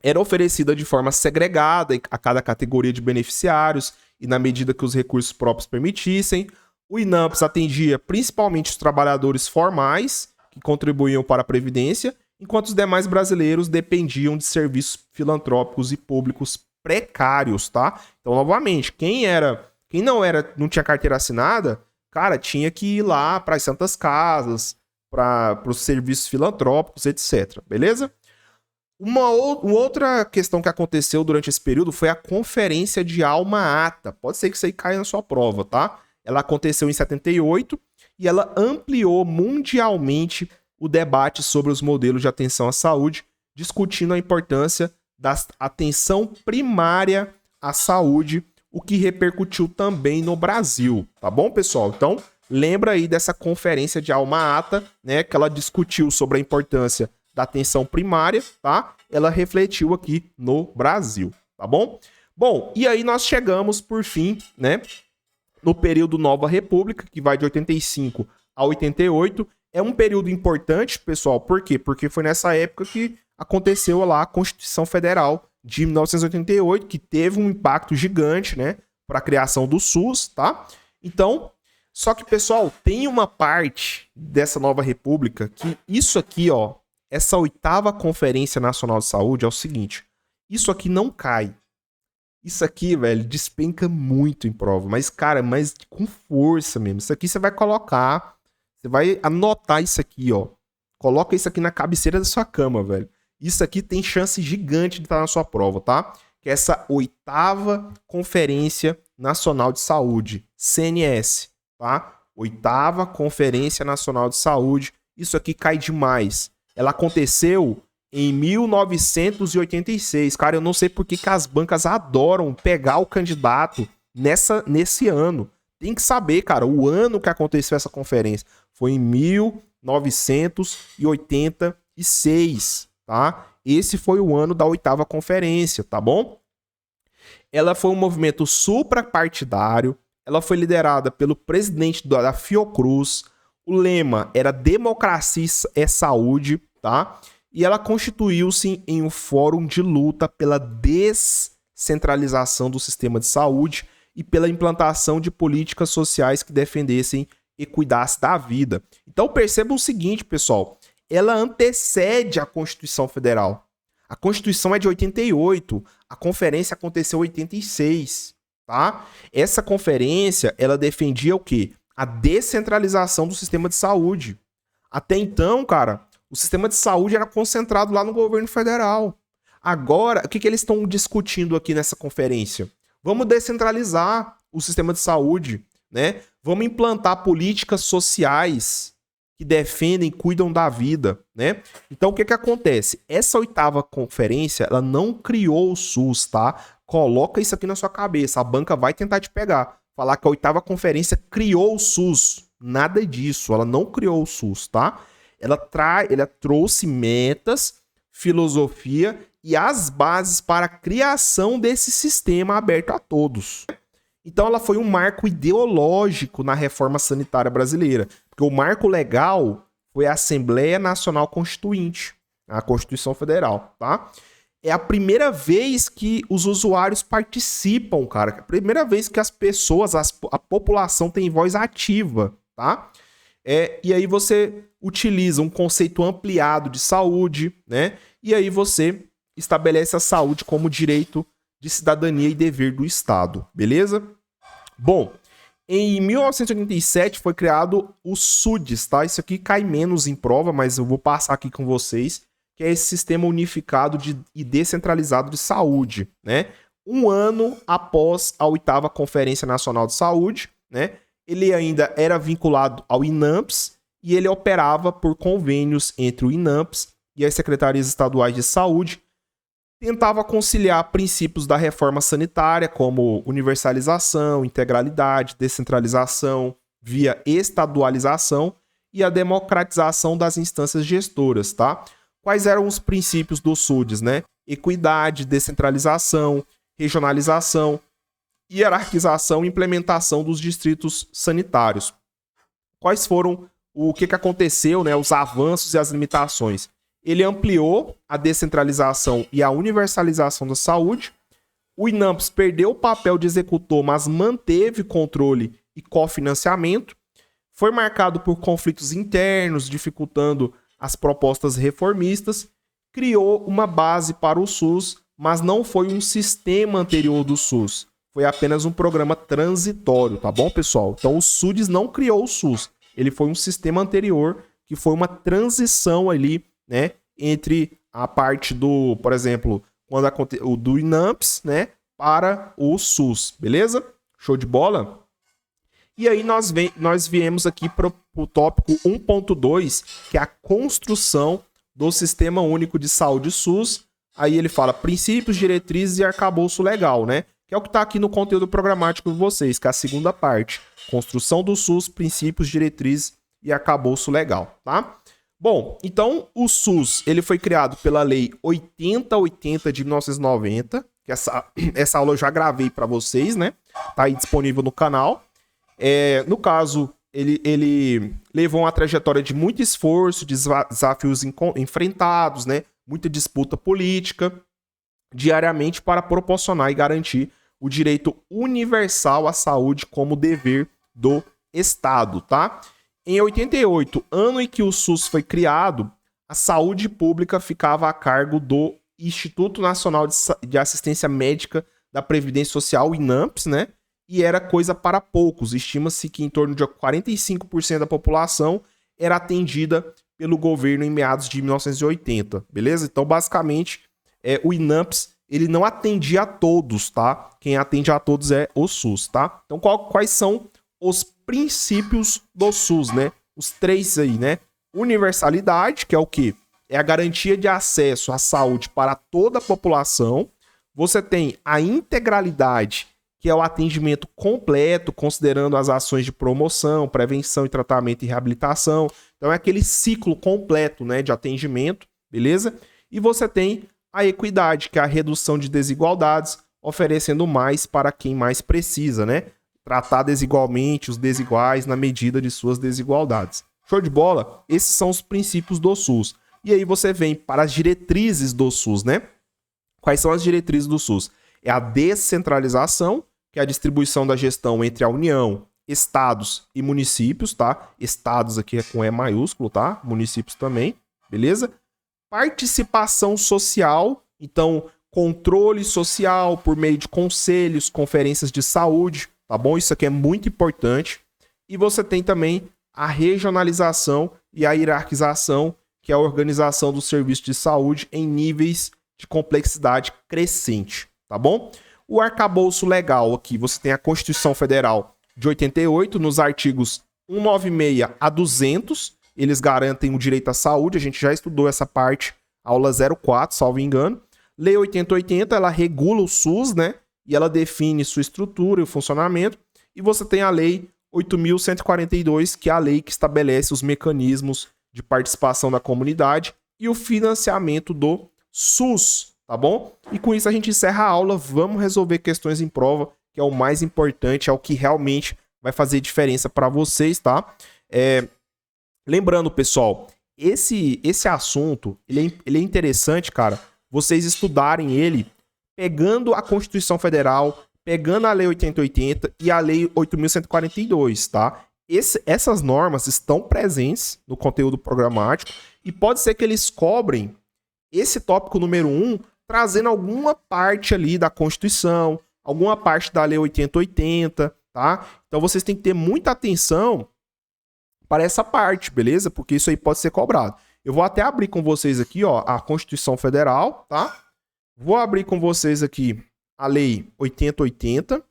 era oferecida de forma segregada a cada categoria de beneficiários e na medida que os recursos próprios permitissem. O INAMPS atendia principalmente os trabalhadores formais que contribuíam para a Previdência, enquanto os demais brasileiros dependiam de serviços filantrópicos e públicos precários, tá? Então, novamente, quem não tinha carteira assinada, cara, tinha que ir lá para as santas casas, para os serviços filantrópicos, etc. Beleza? Uma outra questão que aconteceu durante esse período foi a Conferência de Alma-Ata. Pode ser que isso aí caia na sua prova, tá? Ela aconteceu em 78 e ela ampliou mundialmente o debate sobre os modelos de atenção à saúde, discutindo a importância da atenção primária à saúde, o que repercutiu também no Brasil, tá bom, pessoal? Então, lembra aí dessa Conferência de Alma-Ata, né, que ela discutiu sobre a importância da atenção primária, tá? Ela refletiu aqui no Brasil, tá bom? Bom, e aí nós chegamos, por fim, né, no período Nova República, que vai de 85 a 88. É um período importante, pessoal, por quê? Porque foi nessa época que aconteceu lá a Constituição Federal de 1988, que teve um impacto gigante, né, para a criação do SUS, tá? Então, só que, pessoal, tem uma parte dessa Nova República que isso aqui, ó, essa 8ª Conferência Nacional de Saúde é o seguinte, isso aqui não cai. Isso aqui, velho, despenca muito em prova, mas, cara, mas com força mesmo. Isso aqui você vai colocar, você vai anotar isso aqui, ó. Coloca isso aqui na cabeceira da sua cama, velho. Isso aqui tem chance gigante de estar na sua prova, tá? Que é essa 8ª Conferência Nacional de Saúde, CNS, tá? 8ª Conferência Nacional de Saúde. Isso aqui cai demais. Ela aconteceu em 1986. Cara, eu não sei por que as bancas adoram pegar o candidato nesse ano. Tem que saber, cara, o ano que aconteceu essa conferência. Foi em 1986, tá? Esse foi o ano da 8ª conferência, tá bom? Ela foi um movimento suprapartidário. Ela foi liderada pelo presidente da Fiocruz. O lema era Democracia é Saúde, tá? E ela constituiu-se em um fórum de luta pela descentralização do sistema de saúde e pela implantação de políticas sociais que defendessem e cuidassem da vida. Então percebam o seguinte, pessoal, ela antecede a Constituição Federal. A Constituição é de 88, a conferência aconteceu em 86, tá? Essa conferência, ela defendia o quê? A descentralização do sistema de saúde. Até então, cara, o sistema de saúde era concentrado lá no governo federal. Agora, o que eles estão discutindo aqui nessa conferência? Vamos descentralizar o sistema de saúde, né? Vamos implantar políticas sociais que defendem, cuidam da vida, né? Então, o que acontece? Essa 8ª conferência, ela não criou o SUS, tá? Coloca isso aqui na sua cabeça, a banca vai tentar te pegar. Falar que a 8ª conferência criou o SUS. Nada disso, ela não criou o SUS, tá? Ela trouxe metas, filosofia e as bases para a criação desse sistema aberto a todos. Então ela foi um marco ideológico na reforma sanitária brasileira, porque o marco legal foi a Assembleia Nacional Constituinte, a Constituição Federal, tá? É a primeira vez que os usuários participam, cara. É a primeira vez que as pessoas, a população tem voz ativa, tá? E aí você utiliza um conceito ampliado de saúde, né? E aí você estabelece a saúde como direito de cidadania e dever do Estado, beleza? Bom, em 1987 foi criado o SUDES, tá? Isso aqui cai menos em prova, mas eu vou passar aqui com vocês, que é esse sistema unificado e descentralizado de saúde, né? Um ano após a 8ª Conferência Nacional de Saúde, né? Ele ainda era vinculado ao INAMPS e ele operava por convênios entre o INAMPS e as secretarias estaduais de saúde, tentava conciliar princípios da reforma sanitária, como universalização, integralidade, descentralização, via estadualização e a democratização das instâncias gestoras, tá? Quais eram os princípios do SUDES, né? Equidade, descentralização, regionalização, hierarquização e implementação dos distritos sanitários. Quais foram, o que aconteceu, né? Os avanços e as limitações. Ele ampliou a descentralização e a universalização da saúde. O INAMPS perdeu o papel de executor, mas manteve controle e cofinanciamento. Foi marcado por conflitos internos, dificultando as propostas reformistas. Criou uma base para o SUS, mas não foi um sistema anterior do SUS. Foi apenas um programa transitório, tá bom, pessoal? Então o SUDES não criou o SUS. Ele foi um sistema anterior que foi uma transição ali, né, entre a parte do, por exemplo, quando o do INAMPS, né, para o SUS, beleza? Show de bola? E aí nós viemos aqui para o tópico 1.2, que é a construção do Sistema Único de Saúde SUS. Aí ele fala princípios, diretrizes e arcabouço legal, né? Que é o que está aqui no conteúdo programático de vocês, que é a segunda parte. Construção do SUS, princípios, diretrizes e arcabouço legal, tá? Bom, então o SUS ele foi criado pela Lei 8080 de 1990, que essa aula eu já gravei para vocês, né? Tá aí disponível no canal. No caso, ele levou uma trajetória de muito esforço, de desafios enfrentados, né? Muita disputa política, diariamente para proporcionar e garantir o direito universal à saúde como dever do Estado, tá? Em 88, ano em que o SUS foi criado, a saúde pública ficava a cargo do Instituto Nacional de Assistência Médica da Previdência Social, INAMPS, né? E era coisa para poucos. Estima-se que em torno de 45% da população era atendida pelo governo em meados de 1980, beleza? Então, basicamente, o INAMPS, ele não atendia a todos, tá? Quem atende a todos é o SUS, tá? Então, quais são os princípios do SUS, né? Os três aí, né? Universalidade, que é o quê? É a garantia de acesso à saúde para toda a população. Você tem a integralidade, que é o atendimento completo, considerando as ações de promoção, prevenção e tratamento e reabilitação. Então é aquele ciclo completo, né, de atendimento, beleza? E você tem a equidade, que é a redução de desigualdades, oferecendo mais para quem mais precisa, né? Tratar desigualmente os desiguais na medida de suas desigualdades. Show de bola? Esses são os princípios do SUS. E aí você vem para as diretrizes do SUS, né? Quais são as diretrizes do SUS? É a descentralização, que é a distribuição da gestão entre a União, estados e municípios, tá? Estados aqui é com E maiúsculo, tá? Municípios também, beleza? Participação social, então controle social por meio de conselhos, conferências de saúde, tá bom? Isso aqui é muito importante. E você tem também a regionalização e a hierarquização, que é a organização do serviço de saúde em níveis de complexidade crescente, tá bom? O arcabouço legal aqui, você tem a Constituição Federal de 88, nos artigos 196 a 200, eles garantem o direito à saúde, a gente já estudou essa parte, aula 04, salvo engano. Lei 8080, ela regula o SUS, né? E ela define sua estrutura e o funcionamento. E você tem a Lei 8.142, que é a lei que estabelece os mecanismos de participação da comunidade e o financiamento do SUS, tá bom? E com isso a gente encerra a aula, vamos resolver questões em prova, que é o mais importante, é o que realmente vai fazer diferença para vocês, tá? Lembrando, pessoal, esse assunto, ele é interessante, cara, vocês estudarem ele pegando a Constituição Federal, pegando a Lei 8080 e a Lei 8.142, tá? Essas normas estão presentes no conteúdo programático e pode ser que eles cobrem esse tópico número 1, trazendo alguma parte ali da Constituição, alguma parte da Lei 8080, tá? Então vocês têm que ter muita atenção para essa parte, beleza? Porque isso aí pode ser cobrado. Eu vou até abrir com vocês aqui, ó, a Constituição Federal, tá? Vou abrir com vocês aqui a Lei 8080,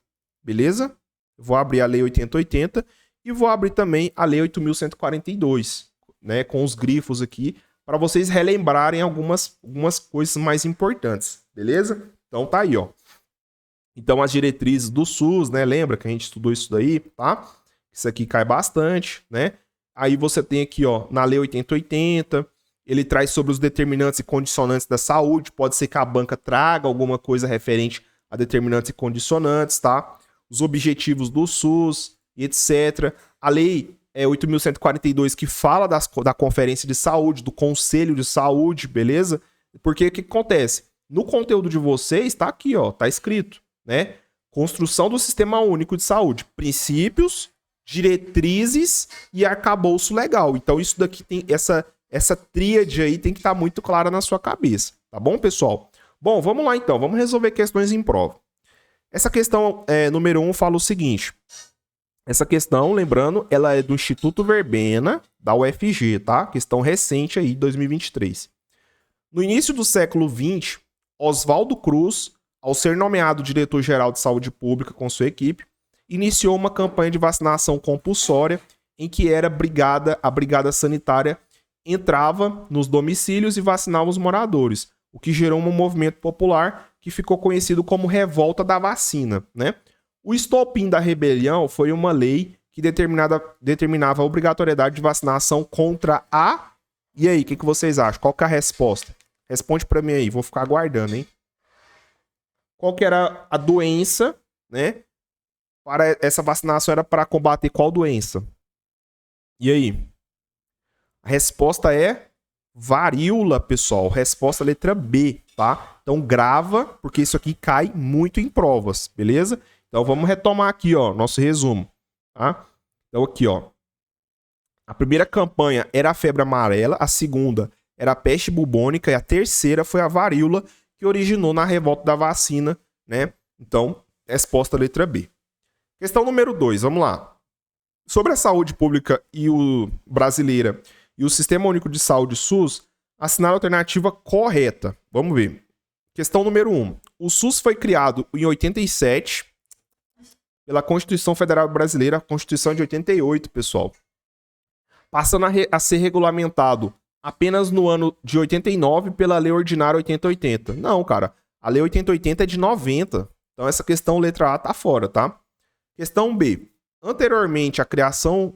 beleza? Vou abrir a Lei 8080 e vou abrir também a Lei 8.142, né? Com os grifos aqui, para vocês relembrarem algumas coisas mais importantes, beleza? Então tá aí, ó. Então as diretrizes do SUS, né? Lembra que a gente estudou isso daí, tá? Isso aqui cai bastante, né? Aí você tem aqui, ó, na Lei 8080, ele traz sobre os determinantes e condicionantes da saúde. Pode ser que a banca traga alguma coisa referente a determinantes e condicionantes, tá? Os objetivos do SUS, etc. A Lei 8.142, que fala da Conferência de Saúde, do Conselho de Saúde, beleza? Porque o que acontece? No conteúdo de vocês, tá aqui, ó, tá escrito, né? Construção do Sistema Único de Saúde, princípios, diretrizes e arcabouço legal. Então isso daqui tem essa tríade aí tem que estar muito clara na sua cabeça, tá bom, pessoal? Bom, vamos lá então, vamos resolver questões em prova. Essa questão número 1 fala o seguinte. Essa questão, lembrando, ela é do Instituto Verbena, da UFG, tá? Questão recente aí, 2023. No início do século XX, Oswaldo Cruz, ao ser nomeado diretor-geral de saúde pública com sua equipe, iniciou uma campanha de vacinação compulsória em que a brigada sanitária entrava nos domicílios e vacinava os moradores, o que gerou um movimento popular que ficou conhecido como Revolta da Vacina, né? O estopim da rebelião foi uma lei que determinava a obrigatoriedade de vacinação contra a... E aí, o que vocês acham? Qual que é a resposta? Responde pra mim aí, vou ficar aguardando, hein? Qual que era a doença, né? Para essa vacinação era para combater qual doença? E aí? A resposta é varíola, pessoal. Resposta letra B, tá? Então grava, porque isso aqui cai muito em provas, beleza? Então vamos retomar aqui, ó, nosso resumo, tá? Então aqui, ó. A primeira campanha era a febre amarela, a segunda era a peste bubônica e a terceira foi a varíola, que originou na revolta da vacina, né? Então, resposta letra B. Questão número 2, vamos lá. Sobre a saúde pública brasileira e o Sistema Único de Saúde SUS, assinale a alternativa correta. Vamos ver. Questão número 1. O SUS foi criado em 87 pela Constituição Federal Brasileira, a Constituição de 88, pessoal. Passando a ser regulamentado apenas no ano de 89 pela Lei Ordinária 8080. Não, cara. A Lei 8080 é de 90. Então essa questão letra A tá fora, tá? Questão B. Anteriormente à criação,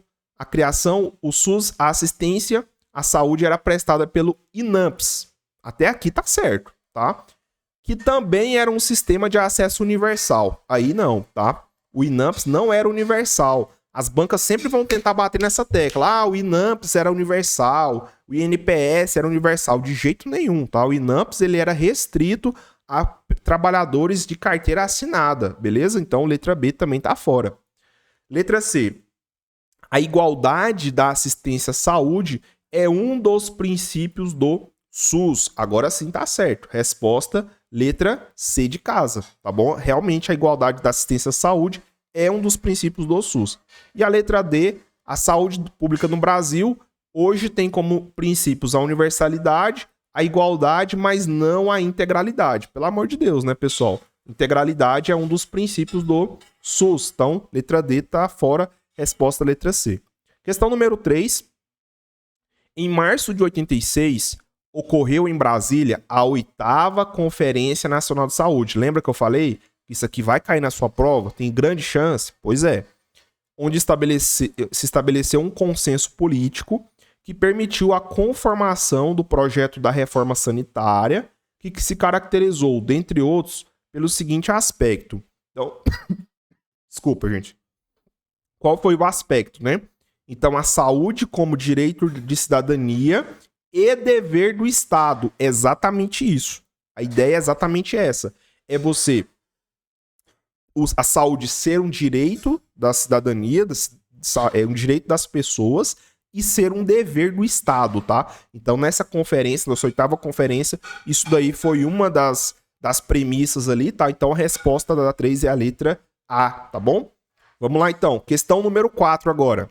o SUS, a assistência à saúde era prestada pelo INAMPS. Até aqui tá certo, tá? Que também era um sistema de acesso universal. Aí não, tá? O INAMPS não era universal. As bancas sempre vão tentar bater nessa tecla. Ah, o INAMPS era universal, o INPS era universal. De jeito nenhum, tá? O INAMPS ele era restrito a trabalhadores de carteira assinada, beleza? Então, letra B também tá fora. Letra C. A igualdade da assistência à saúde é um dos princípios do SUS. Agora sim tá certo. Resposta, letra C de casa, tá bom? Realmente a igualdade da assistência à saúde é um dos princípios do SUS. E a letra D, a saúde pública no Brasil hoje tem como princípios a universalidade, a igualdade, mas não a integralidade. Pelo amor de Deus, né, pessoal? Integralidade é um dos princípios do SUS. Então, letra D tá fora, resposta letra C. Questão número 3. Em março de 86, ocorreu em Brasília a 8ª Conferência Nacional de Saúde. Lembra que eu falei que isso aqui vai cair na sua prova? Tem grande chance? Pois é. Onde se estabeleceu um consenso político que permitiu a conformação do projeto da reforma sanitária, que se caracterizou, dentre outros, pelo seguinte aspecto. Então, desculpa, gente. Qual foi o aspecto, né? Então, a saúde como direito de cidadania e dever do Estado. Exatamente isso. A ideia é exatamente essa. É você... a saúde ser um direito da cidadania, é um direito das pessoas e ser um dever do Estado, tá? Então, nessa conferência, nessa 8ª conferência, isso daí foi uma das premissas ali, tá? Então, a resposta da 3 é a letra A, tá bom? Vamos lá, então. Questão número 4 agora.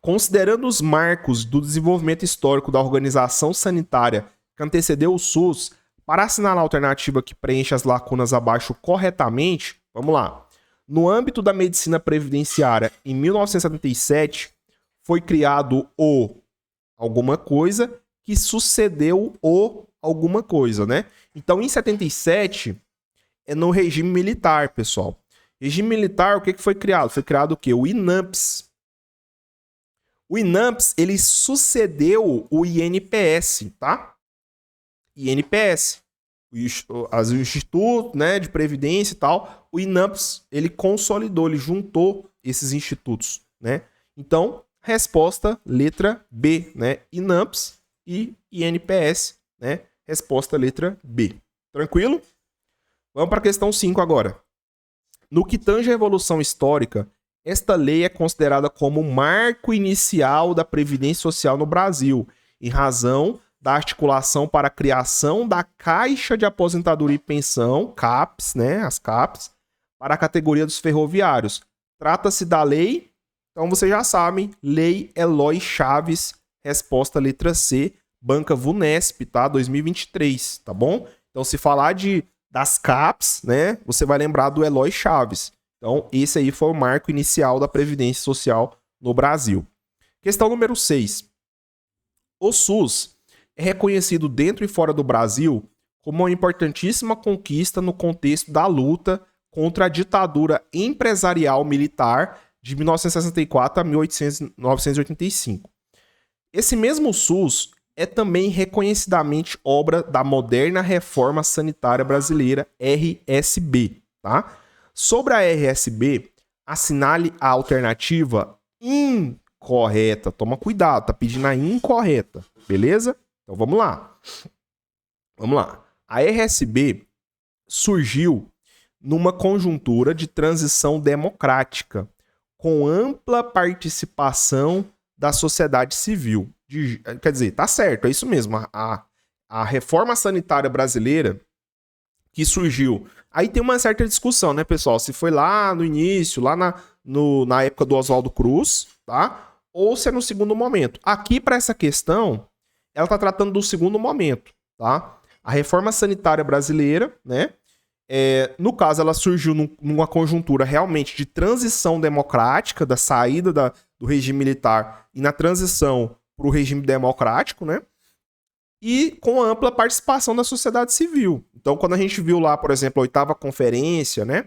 Considerando os marcos do desenvolvimento histórico da organização sanitária que antecedeu o SUS, para assinalar a alternativa que preenche as lacunas abaixo corretamente, vamos lá. No âmbito da medicina previdenciária, em 1977, foi criado o alguma coisa que sucedeu o alguma coisa, né? Então, em 77, é no regime militar, pessoal. Regime militar, o que foi criado? Foi criado o quê? O INAMPS. O INAMPS, ele sucedeu o INPS, tá? INPS, o Instituto, né, de Previdência e tal. O INAMPS, ele consolidou, ele juntou esses institutos, né? Então, resposta letra B, né? INAMPS e INPS, né? Resposta letra B. Tranquilo? Vamos para a questão 5 agora. No que tange à evolução histórica, esta lei é considerada como o marco inicial da Previdência Social no Brasil, em razão da articulação para a criação da Caixa de Aposentadoria e Pensão, CAPES, né, as CAPES, para a categoria dos ferroviários. Trata-se da lei, então vocês já sabem, Lei Eloy Chaves, resposta letra C, Banca Vunesp, tá? 2023, tá bom? Então, se falar das CAPES, né, você vai lembrar do Eloy Chaves. Então, esse aí foi o marco inicial da Previdência Social no Brasil. Questão número 6. O SUS é reconhecido dentro e fora do Brasil como uma importantíssima conquista no contexto da luta contra a ditadura empresarial militar de 1964 a 1985. Esse mesmo SUS é também reconhecidamente obra da moderna Reforma Sanitária Brasileira, RSB, tá? Sobre a RSB, assinale a alternativa incorreta. Toma cuidado, tá pedindo a incorreta, beleza? Então vamos lá. Vamos lá. A RSB surgiu numa conjuntura de transição democrática, com ampla participação da sociedade civil. Quer dizer, tá certo, é isso mesmo. A reforma sanitária brasileira que surgiu. Aí tem uma certa discussão, né, pessoal? Se foi lá no início, lá na época do Oswaldo Cruz, tá? Ou se é no segundo momento. Aqui, para essa questão, ela tá tratando do segundo momento, tá? A reforma sanitária brasileira, né? No caso, ela surgiu numa conjuntura realmente de transição democrática, da saída do regime militar e na transição para o regime democrático, né? E com ampla participação da sociedade civil. Então, quando a gente viu lá, por exemplo, a 8ª conferência, né,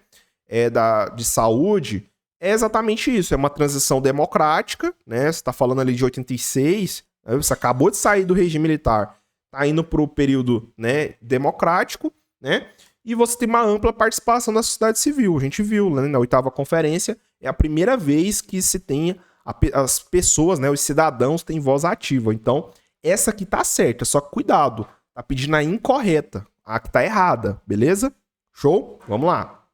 de saúde, é exatamente isso. É uma transição democrática, né? Você está falando ali de 86, né, você acabou de sair do regime militar, está indo para o período, né, democrático, né? E você tem uma ampla participação da sociedade civil. A gente viu, né, na 8ª conferência, é a primeira vez que se tem as pessoas, né, os cidadãos têm voz ativa. Então, essa aqui tá certa, só que cuidado, tá pedindo a incorreta, a que tá errada, beleza? Show? Vamos lá.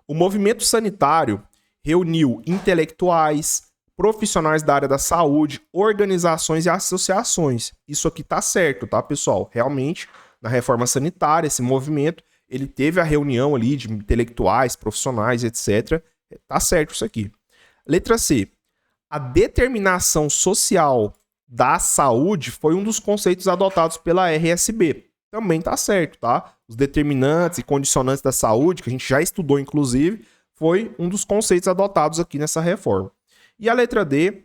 O movimento sanitário reuniu intelectuais, profissionais da área da saúde, organizações e associações. Isso aqui tá certo, tá, pessoal? Realmente, na reforma sanitária, esse movimento, ele teve a reunião ali de intelectuais, profissionais, etc. Tá certo isso aqui. Letra C. A determinação social da saúde foi um dos conceitos adotados pela RSB. Também tá certo, tá? Os determinantes e condicionantes da saúde, que a gente já estudou, inclusive, foi um dos conceitos adotados aqui nessa reforma. E a letra D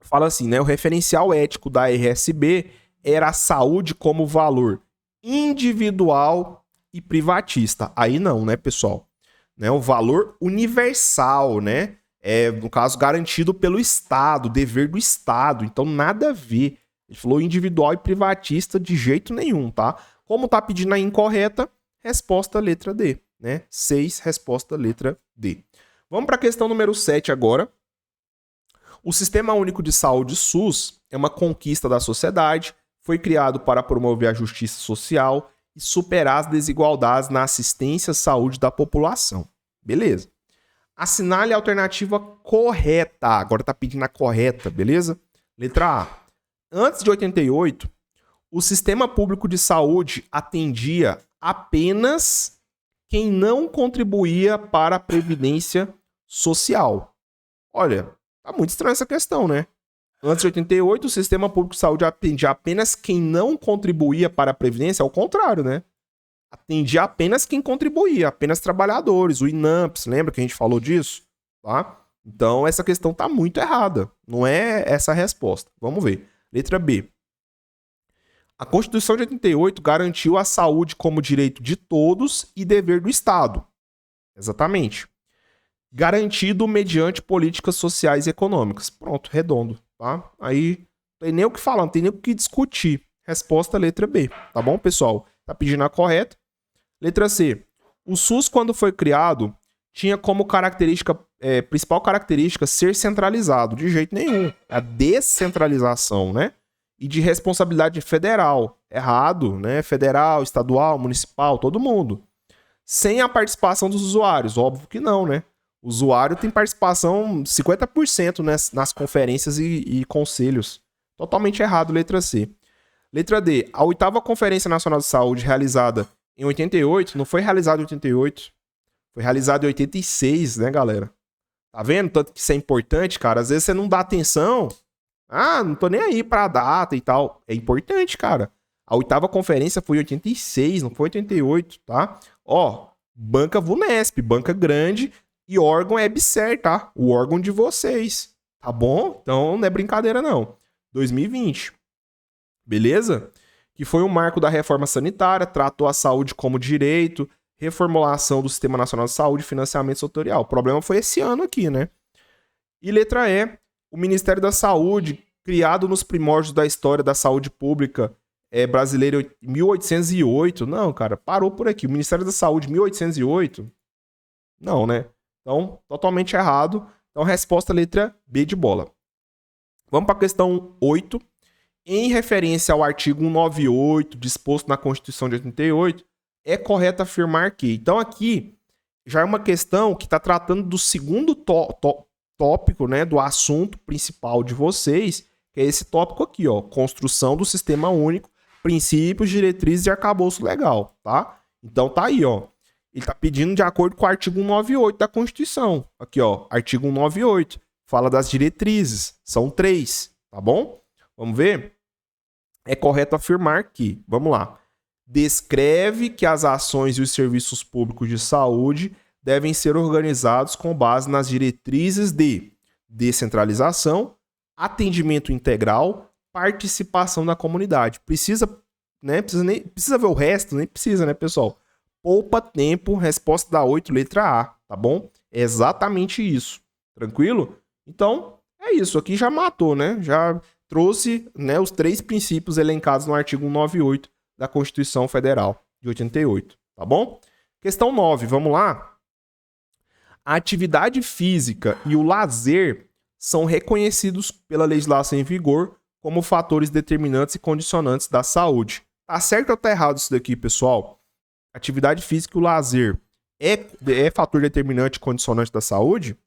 fala assim, né? O referencial ético da RSB era a saúde como valor individual e privatista. Aí não, né, pessoal? Né? O valor universal, né? No caso, garantido pelo Estado, dever do Estado. Então, nada a ver. Ele falou individual e privatista de jeito nenhum, tá? Como tá pedindo a incorreta, resposta letra D, né? 6, resposta letra D. Vamos para a questão número 7 agora. O Sistema Único de Saúde, SUS, é uma conquista da sociedade, foi criado para promover a justiça social e superar as desigualdades na assistência à saúde da população. Beleza. Assinale a alternativa correta. Agora tá pedindo a correta, beleza? Letra A. Antes de 88, o sistema público de saúde atendia apenas quem não contribuía para a previdência social. Olha, tá muito estranha essa questão, né? Antes de 88, o sistema público de saúde atendia apenas quem não contribuía para a previdência, ao contrário, né? Atendia apenas quem contribuía, apenas trabalhadores, o INAMPS, lembra que a gente falou disso? Tá? Então, essa questão tá muito errada. Não é essa a resposta. Vamos ver. Letra B. A Constituição de 88 garantiu a saúde como direito de todos e dever do Estado. Exatamente. Garantido mediante políticas sociais e econômicas. Pronto, redondo. Tá? Aí, não tem nem o que falar, não tem nem o que discutir. Resposta letra B. Tá bom, pessoal? Tá pedindo a correta. Letra C. O SUS, quando foi criado, tinha como principal característica ser centralizado. De jeito nenhum. A descentralização, né? E de responsabilidade federal. Errado, né? Federal, estadual, municipal, todo mundo. Sem a participação dos usuários. Óbvio que não, né? O usuário tem participação 50% nas conferências e conselhos. Totalmente errado, letra C. Letra D. A 8ª Conferência Nacional de Saúde, realizada em 88, não foi realizada em 88, foi realizada em 86, né, galera? Tá vendo? Tanto que isso é importante, cara. Às vezes você não dá atenção. Ah, não tô nem aí pra data e tal. É importante, cara. A 8ª conferência foi em 86, não foi 88, tá? Ó, banca VUNESP, banca grande e órgão EBSER, tá? O órgão de vocês, tá bom? Então não é brincadeira, não. 2020. Beleza? Que foi um marco da reforma sanitária, tratou a saúde como direito, reformulação do Sistema Nacional de Saúde e financiamento setorial. O problema foi esse ano aqui, né? E letra E, o Ministério da Saúde, criado nos primórdios da história da saúde pública brasileira em 1808. Não, cara, parou por aqui. O Ministério da Saúde, 1808? Não, né? Então, totalmente errado. Então, resposta letra B de bola. Vamos para a questão 8. Em referência ao artigo 198, disposto na Constituição de 88, é correto afirmar que... Então, aqui, já é uma questão que está tratando do segundo tópico, né, do assunto principal de vocês, que é esse tópico aqui, ó, construção do sistema único, princípios, diretrizes e arcabouço legal, tá? Então, tá aí, ó. Ele está pedindo de acordo com o artigo 198 da Constituição. Aqui, ó, artigo 198. Fala das diretrizes. São 3, tá bom? Vamos ver? É correto afirmar que, vamos lá, descreve que as ações e os serviços públicos de saúde devem ser organizados com base nas diretrizes de descentralização, atendimento integral, participação da comunidade. Precisa, né? Precisa ver o resto? Nem precisa, né, pessoal? Poupa tempo, resposta da 8, letra A, tá bom? É exatamente isso. Tranquilo? Então, é isso. Aqui já matou, né? Já trouxe, né, os 3 princípios elencados no artigo 198 da Constituição Federal de 88, tá bom? Questão 9, vamos lá? A atividade física e o lazer são reconhecidos pela legislação em vigor como fatores determinantes e condicionantes da saúde. Tá certo ou tá errado isso daqui, pessoal? Atividade física e o lazer é fator determinante e condicionante da saúde?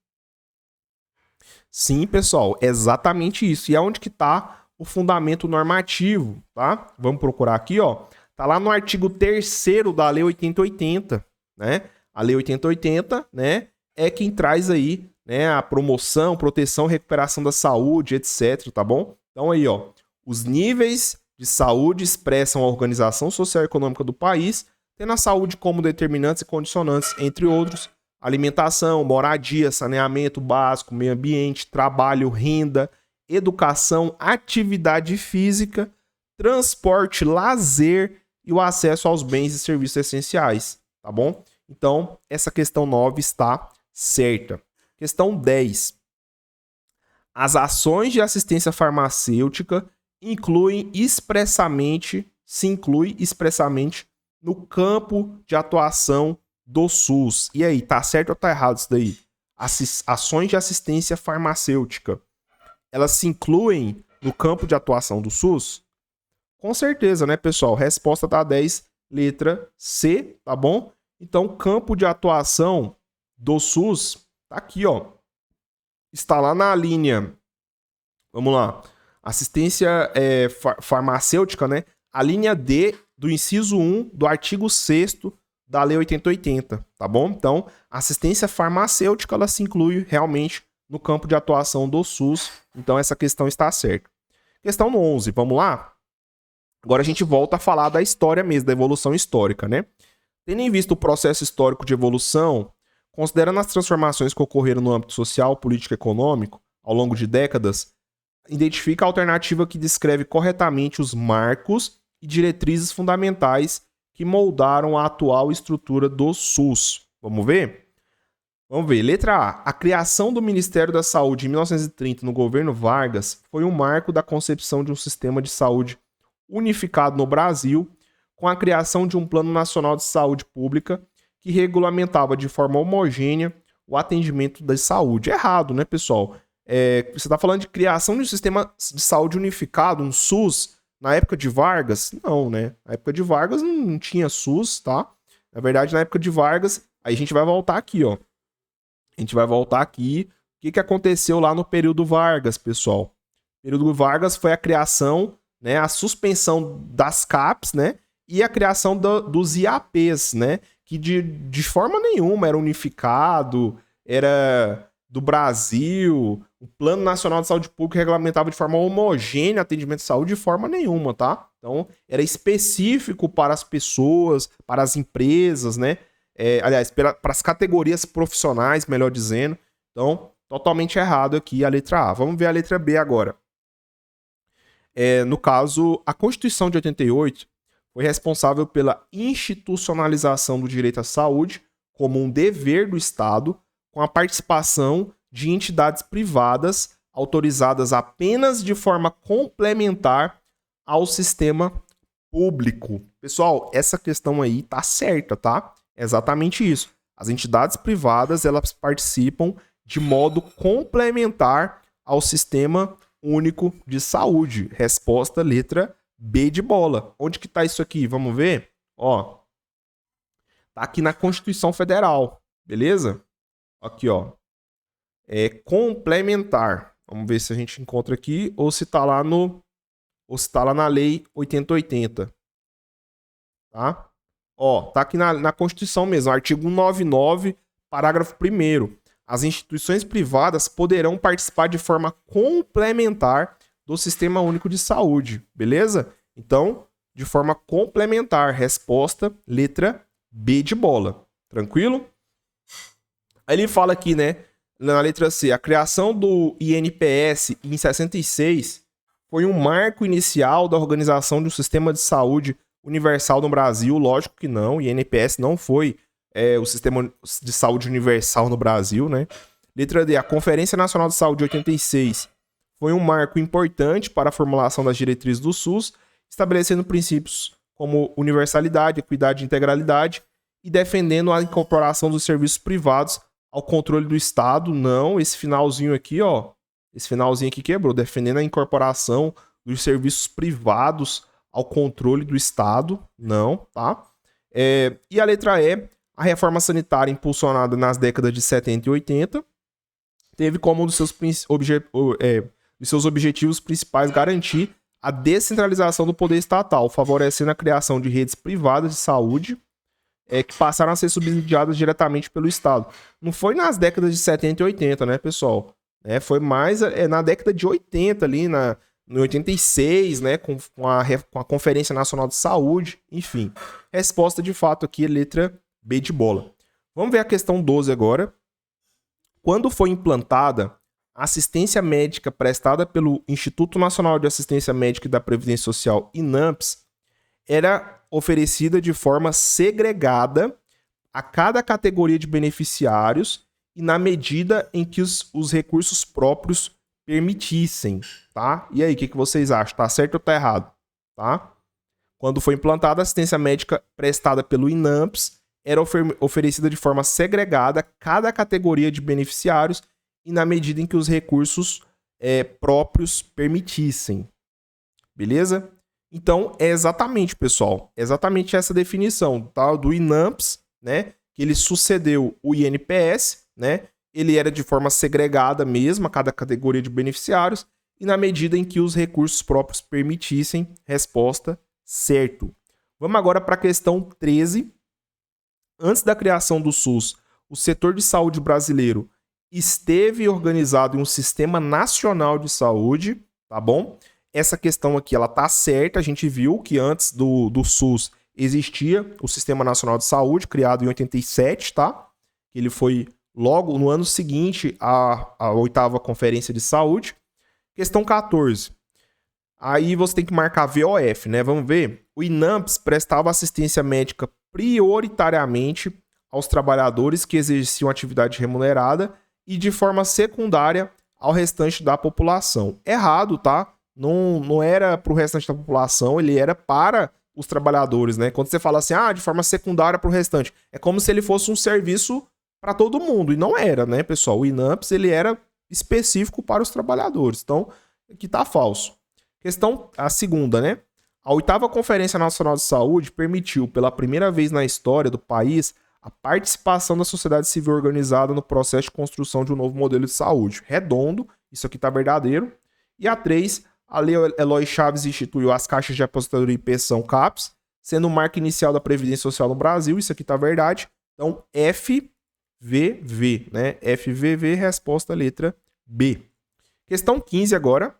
Sim, pessoal, é exatamente isso. E é onde que tá o fundamento normativo, tá? Vamos procurar aqui, ó. Tá lá no artigo 3º da Lei 8080, né? A Lei 8080, né, é quem traz aí, né, a promoção, proteção, recuperação da saúde, etc, tá bom? Então aí, ó, os níveis de saúde expressam a organização social e econômica do país, tendo a saúde como determinantes e condicionantes, entre outros, alimentação, moradia, saneamento básico, meio ambiente, trabalho, renda, educação, atividade física, transporte, lazer e o acesso aos bens e serviços essenciais, tá bom? Então, essa questão 9 está certa. Questão 10. As ações de assistência farmacêutica se inclui expressamente no campo de atuação do SUS. E aí, tá certo ou tá errado isso daí? Ações de assistência farmacêutica, elas se incluem no campo de atuação do SUS? Com certeza, né, pessoal? Resposta da 10, letra C, tá bom? Então, campo de atuação do SUS tá aqui, ó. Está lá na linha, vamos lá, assistência farmacêutica, né? A linha D do inciso 1 do artigo 6º da Lei 8080, tá bom? Então, assistência farmacêutica, ela se inclui realmente no campo de atuação do SUS. Então, essa questão está certa. Questão 11, vamos lá? Agora a gente volta a falar da história mesmo, da evolução histórica, né? Tendo em vista o processo histórico de evolução, considerando as transformações que ocorreram no âmbito social, político e econômico ao longo de décadas, identifica a alternativa que descreve corretamente os marcos e diretrizes fundamentais que moldaram a atual estrutura do SUS. Vamos ver? Vamos ver. Letra A. A criação do Ministério da Saúde em 1930 no governo Vargas foi um marco da concepção de um sistema de saúde unificado no Brasil, com a criação de um Plano Nacional de Saúde Pública que regulamentava de forma homogênea o atendimento da saúde. Errado, né, pessoal? Você está falando de criação de um sistema de saúde unificado, um SUS, na época de Vargas? Não, né? Na época de Vargas não tinha SUS, tá? Na verdade, na época de Vargas, aí a gente vai voltar aqui, ó. A gente vai voltar aqui. O que aconteceu lá no período Vargas, pessoal? O período Vargas foi a criação, né, a suspensão das CAPs, né, e a criação dos IAPs, né, que de forma nenhuma era unificado, era do Brasil, o Plano Nacional de Saúde Pública regulamentava de forma homogênea atendimento de saúde de forma nenhuma, tá? Então, era específico para as pessoas, para as empresas, né? Aliás, para as categorias profissionais, melhor dizendo. Então, totalmente errado aqui a letra A. Vamos ver a letra B agora. No caso, a Constituição de 88 foi responsável pela institucionalização do direito à saúde como um dever do Estado, com a participação de entidades privadas autorizadas apenas de forma complementar ao sistema público. Pessoal, essa questão aí tá certa, tá? É exatamente isso. As entidades privadas, elas participam de modo complementar ao sistema único de saúde. Resposta, letra B de bola. Onde que tá isso aqui? Vamos ver? Ó, tá aqui na Constituição Federal, beleza? Aqui, ó. É complementar. Vamos ver se a gente encontra aqui ou se tá lá na Lei 8080. Tá? Ó, tá aqui na Constituição mesmo, artigo 199, parágrafo 1º. As instituições privadas poderão participar de forma complementar do Sistema Único de Saúde, beleza? Então, de forma complementar. Resposta, letra B de bola. Tranquilo? Aí ele fala aqui, né, na letra C, a criação do INPS em 66 foi um marco inicial da organização de um sistema de saúde universal no Brasil. Lógico que não, o INPS não foi o sistema de saúde universal no Brasil, né? Letra D, a Conferência Nacional de Saúde de 86 foi um marco importante para a formulação das diretrizes do SUS, estabelecendo princípios como universalidade, equidade e integralidade e defendendo a incorporação dos serviços privados ao controle do Estado. Não, esse finalzinho aqui, ó, esse finalzinho aqui quebrou, defendendo a incorporação dos serviços privados ao controle do Estado. Não, tá? E a letra E, a reforma sanitária impulsionada nas décadas de 70 e 80 teve como um dos seus objetivos principais garantir a descentralização do poder estatal, favorecendo a criação de redes privadas de saúde que passaram a ser subsidiadas diretamente pelo Estado. Não foi nas décadas de 70 e 80, né, pessoal? Foi mais na década de 80, ali, no 86, né, com a Conferência Nacional de Saúde, enfim. Resposta, de fato, aqui é letra B de bola. Vamos ver a questão 12 agora. Quando foi implantada assistência médica prestada pelo Instituto Nacional de Assistência Médica e da Previdência Social, INAMPS, era oferecida de forma segregada a cada categoria de beneficiários e na medida em que os recursos próprios permitissem, tá? E aí, o que vocês acham? Tá certo ou tá errado? Tá? Quando foi implantada a assistência médica prestada pelo INAMPS, era oferecida de forma segregada a cada categoria de beneficiários e na medida em que os recursos próprios permitissem. Beleza? Então, é exatamente, pessoal, exatamente essa definição, tá? Do INAMPS, né? Que ele sucedeu o INPS, né? Ele era de forma segregada mesmo a cada categoria de beneficiários e na medida em que os recursos próprios permitissem. Resposta certo. Vamos agora para a questão 13. Antes da criação do SUS, o setor de saúde brasileiro esteve organizado em um sistema nacional de saúde, tá bom? Essa questão aqui, ela tá certa. A gente viu que antes do SUS existia o Sistema Nacional de Saúde, criado em 87, tá? Ele foi logo no ano seguinte à 8ª Conferência de Saúde. Questão 14. Aí você tem que marcar VOF, né? Vamos ver. O INAMPS prestava assistência médica prioritariamente aos trabalhadores que exerciam atividade remunerada e de forma secundária ao restante da população. Errado, tá? Não era para o restante da população, ele era para os trabalhadores, né? Quando você fala assim, de forma secundária para o restante, é como se ele fosse um serviço para todo mundo, e não era, né, pessoal? O INAMPS, ele era específico para os trabalhadores, então aqui tá falso. Questão a segunda, né? A 8ª Conferência Nacional de Saúde permitiu, pela primeira vez na história do país, a participação da sociedade civil organizada no processo de construção de um novo modelo de saúde. Redondo, isso aqui tá verdadeiro. E a 3, a Lei Eloy Chaves instituiu as caixas de aposentadoria e pensão CAPS, sendo o marco inicial da Previdência Social no Brasil. Isso aqui tá verdade. Então, FVV, né? FVV, resposta letra B. Questão 15 agora.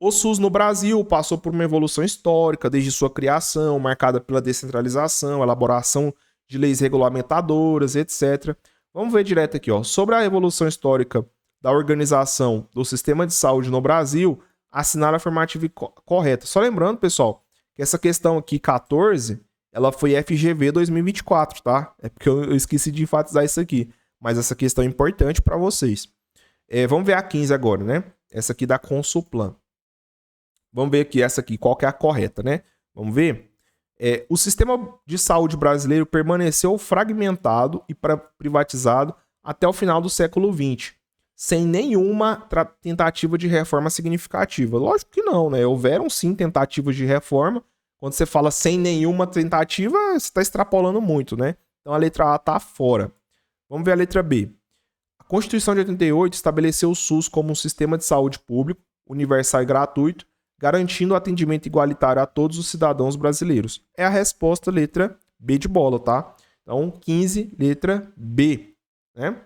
O SUS no Brasil passou por uma evolução histórica desde sua criação, marcada pela descentralização, elaboração de leis regulamentadoras, etc. Vamos ver direto aqui, ó. Sobre a evolução histórica da organização do sistema de saúde no Brasil, assinar a afirmativa correta. Só lembrando, pessoal, que essa questão aqui, 14, ela foi FGV 2024, tá? É porque eu esqueci de enfatizar isso aqui. Mas essa questão é importante para vocês. Vamos ver a 15 agora, né? Essa aqui da Consulplan. Vamos ver aqui essa aqui, qual que é a correta, né? Vamos ver. O sistema de saúde brasileiro permaneceu fragmentado e privatizado até o final do século XX, sem nenhuma tentativa de reforma significativa. Lógico que não, né? Houveram sim tentativas de reforma. Quando você fala sem nenhuma tentativa, você está extrapolando muito, né? Então a letra A está fora. Vamos ver a letra B. A Constituição de 88 estabeleceu o SUS como um sistema de saúde público, universal e gratuito, garantindo o atendimento igualitário a todos os cidadãos brasileiros. É a resposta letra B de bola, tá? Então, 15, letra B, né?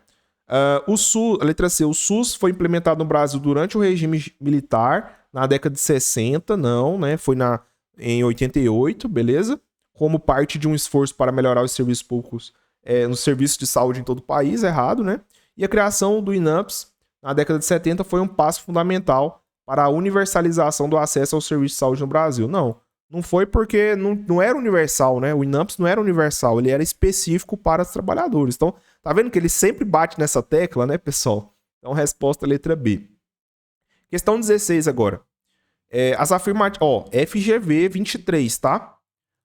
O SUS, a letra C, o SUS foi implementado no Brasil durante o regime militar, na década de 60, não, né? Foi em 88, beleza? Como parte de um esforço para melhorar os serviços públicos nos serviços de saúde em todo o país, errado, né? E a criação do INAMPS na década de 70 foi um passo fundamental para a universalização do acesso ao serviço de saúde no Brasil. Não foi porque não era universal, né? O INAMPS não era universal, ele era específico para os trabalhadores. Então, tá vendo que ele sempre bate nessa tecla, né, pessoal? Então, resposta letra B. Questão 16 agora. As afirmativas... FGV 23, tá?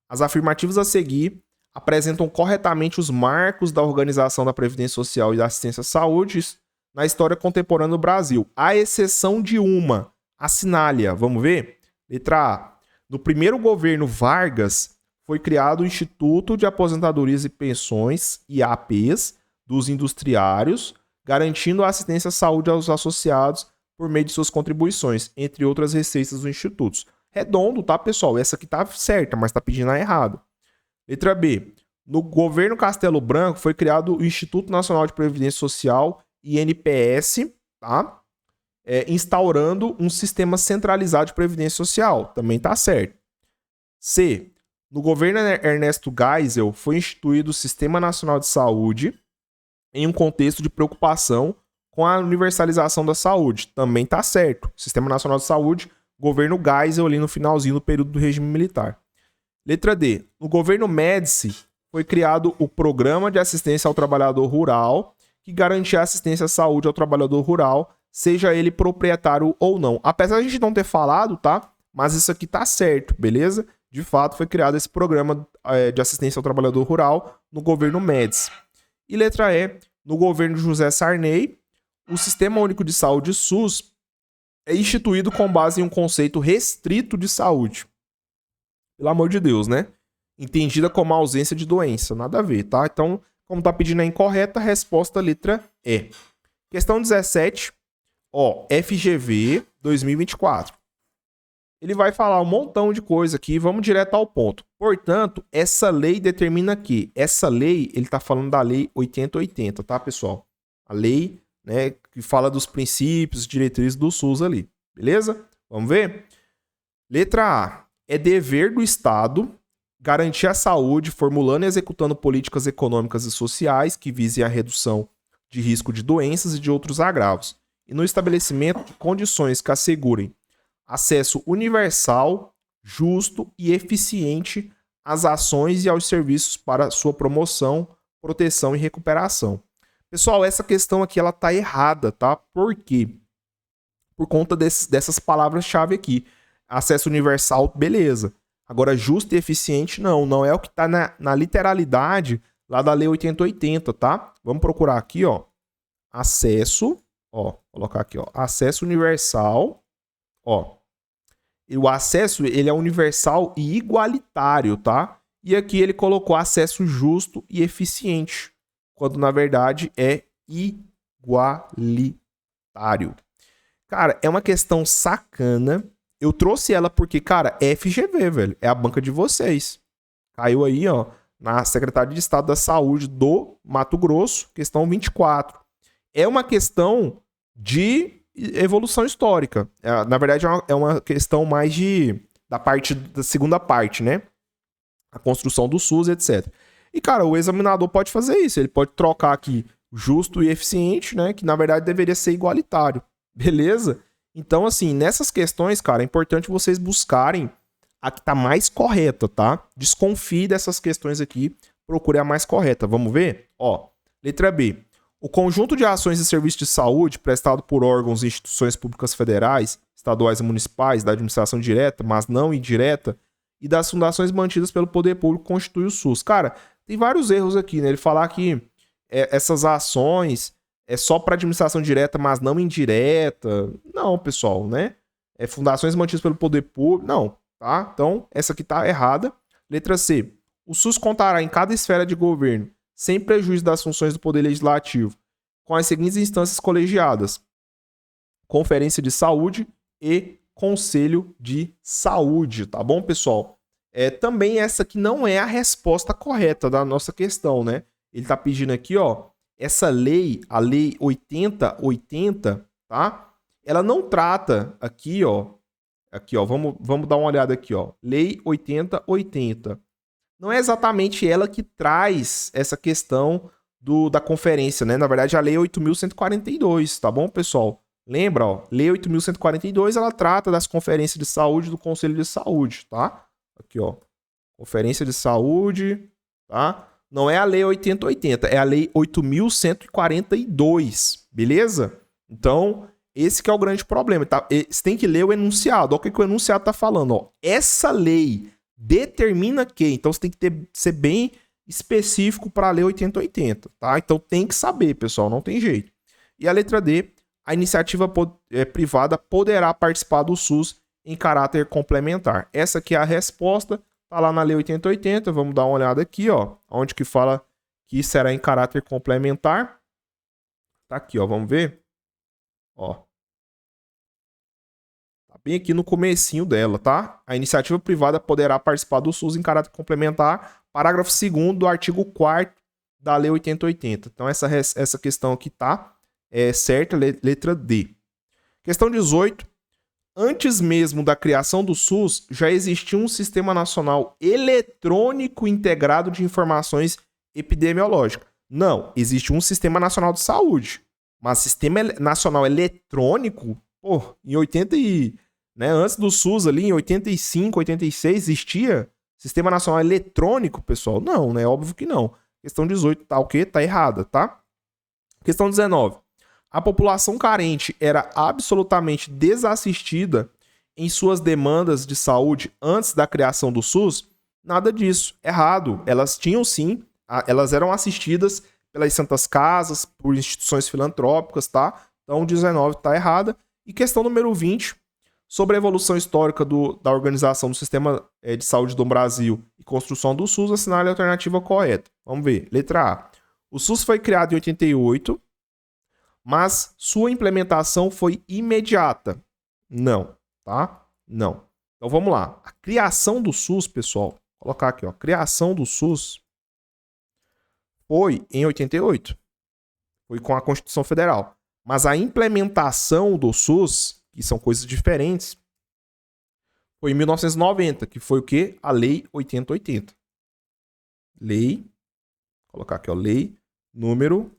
As afirmativas a seguir apresentam corretamente os marcos da organização da Previdência Social e da Assistência à Saúde na história contemporânea do Brasil, à exceção de uma. Assinale-a. Vamos ver? Letra A. No primeiro governo Vargas, foi criado o Instituto de Aposentadorias e Pensões, IAPs, dos industriários, garantindo a assistência à saúde aos associados por meio de suas contribuições, entre outras receitas dos institutos. Redondo, tá, pessoal? Essa aqui tá certa, mas tá pedindo a errado. Letra B. No governo Castelo Branco, foi criado o Instituto Nacional de Previdência Social, INPS, tá? Instaurando um sistema centralizado de previdência social. Também tá certo. C. No governo Ernesto Geisel, foi instituído o Sistema Nacional de Saúde em um contexto de preocupação com a universalização da saúde. Também tá certo. Sistema Nacional de Saúde, governo Geisel ali no finalzinho do período do regime militar. Letra D. No governo Médici foi criado o Programa de Assistência ao Trabalhador Rural, que garantia assistência à saúde ao trabalhador rural, seja ele proprietário ou não. Apesar de a gente não ter falado, tá? Mas isso aqui tá certo, beleza? De fato, foi criado esse programa de assistência ao trabalhador rural no governo Médici. E letra E. No governo José Sarney, o Sistema Único de Saúde SUS é instituído com base em um conceito restrito de saúde. Pelo amor de Deus, né? Entendida como ausência de doença. Nada a ver, tá? Então, como tá pedindo a incorreta, resposta letra E. Questão 17. FGV 2024. Ele vai falar um montão de coisa aqui, vamos direto ao ponto. Portanto, essa lei determina que essa lei, ele tá falando da lei 8080, tá, pessoal? A lei, né, que fala dos princípios, diretrizes do SUS ali, beleza? Vamos ver? Letra A. É dever do Estado garantir a saúde, formulando e executando políticas econômicas e sociais que visem a redução de risco de doenças e de outros agravos, e no estabelecimento de condições que assegurem acesso universal, justo e eficiente às ações e aos serviços para sua promoção, proteção e recuperação. Pessoal, essa questão aqui ela tá errada, tá? Por quê? Por conta dessas palavras-chave aqui. Acesso universal, beleza. Agora, justo e eficiente, não é o que tá na literalidade lá da Lei 8080, tá? Vamos procurar aqui, ó. Acesso, ó, colocar aqui, ó. Acesso universal, ó. E o acesso, ele é universal e igualitário, tá? E aqui ele colocou acesso justo e eficiente, quando na verdade é igualitário. Cara, é uma questão sacana. Eu trouxe ela porque, cara, é FGV, velho. É a banca de vocês. Caiu aí, ó, na Secretaria de Estado da Saúde do Mato Grosso, questão 24. É uma questão de evolução histórica. Na verdade, é uma questão mais da segunda parte, né? A construção do SUS, etc. E, cara, o examinador pode fazer isso. Ele pode trocar aqui justo e eficiente, né? Que, na verdade, deveria ser igualitário. Beleza? Então, assim, nessas questões, cara, é importante vocês buscarem a que tá mais correta, tá? Desconfie dessas questões aqui. Procure a mais correta. Vamos ver? Ó, letra B. O conjunto de ações e serviços de saúde prestado por órgãos e instituições públicas federais, estaduais e municipais, da administração direta, mas não indireta, e das fundações mantidas pelo poder público constitui o SUS. Cara, tem vários erros aqui, né? Ele falar que essas ações é só para administração direta, mas não indireta. Não, pessoal, né? Fundações mantidas pelo poder público. Não, tá? Então, essa aqui tá errada. Letra C. O SUS contará em cada esfera de governo, sem prejuízo das funções do Poder Legislativo, com as seguintes instâncias colegiadas: Conferência de Saúde e Conselho de Saúde, tá bom, pessoal? Também essa aqui não é a resposta correta da nossa questão, né? Ele tá pedindo aqui, ó, essa lei, a Lei 8080, tá? Ela não trata aqui, ó, vamos dar uma olhada aqui, ó, Lei 8080. Não é exatamente ela que traz essa questão da conferência, né? Na verdade, a Lei 8.142, tá bom, pessoal? Lembra, ó, Lei 8.142, ela trata das conferências de saúde do Conselho de Saúde, tá? Aqui, ó, Conferência de Saúde, tá? Não é a Lei 8080, é a Lei 8.142, beleza? Então, esse que é o grande problema, tá? Você tem que ler o enunciado, olha o que o enunciado tá falando, ó. Essa lei determina que, então você tem que ser bem específico para a Lei 8080, tá? Então tem que saber, pessoal, não tem jeito. E a letra D, a iniciativa privada poderá participar do SUS em caráter complementar. Essa aqui é a resposta, tá lá na Lei 8080, vamos dar uma olhada aqui, ó, onde que fala que será em caráter complementar. Tá aqui, ó, vamos ver? Ó. Bem aqui no comecinho dela, tá? A iniciativa privada poderá participar do SUS em caráter complementar, parágrafo 2º do artigo 4º da Lei 8080. Então, essa questão aqui tá certa, letra D. Questão 18. Antes mesmo da criação do SUS, já existia um Sistema Nacional Eletrônico Integrado de Informações Epidemiológicas. Não, existe um Sistema Nacional de Saúde. Mas Sistema Nacional Eletrônico, pô, em 80 e... Né, antes do SUS ali, em 85, 86, existia Sistema Nacional Eletrônico, pessoal? Não, né? Óbvio que não. Questão 18 tá o quê? Tá errada, tá? Questão 19. A população carente era absolutamente desassistida em suas demandas de saúde antes da criação do SUS? Nada disso. Errado. Elas tinham sim, elas eram assistidas pelas santas casas, por instituições filantrópicas, tá? Então, 19 tá errada. E questão número 20, sobre a evolução histórica da organização do sistema de saúde do Brasil e construção do SUS, assinale a alternativa correta. Vamos ver. Letra A. O SUS foi criado em 88, mas sua implementação foi imediata. Não, tá? Não. Então vamos lá. A criação do SUS, pessoal, vou colocar aqui, ó. A criação do SUS foi em 88. Foi com a Constituição Federal. Mas a implementação do SUS, que são coisas diferentes, foi em 1990, que foi o quê? A Lei 8080. Lei, vou colocar aqui, ó, Lei número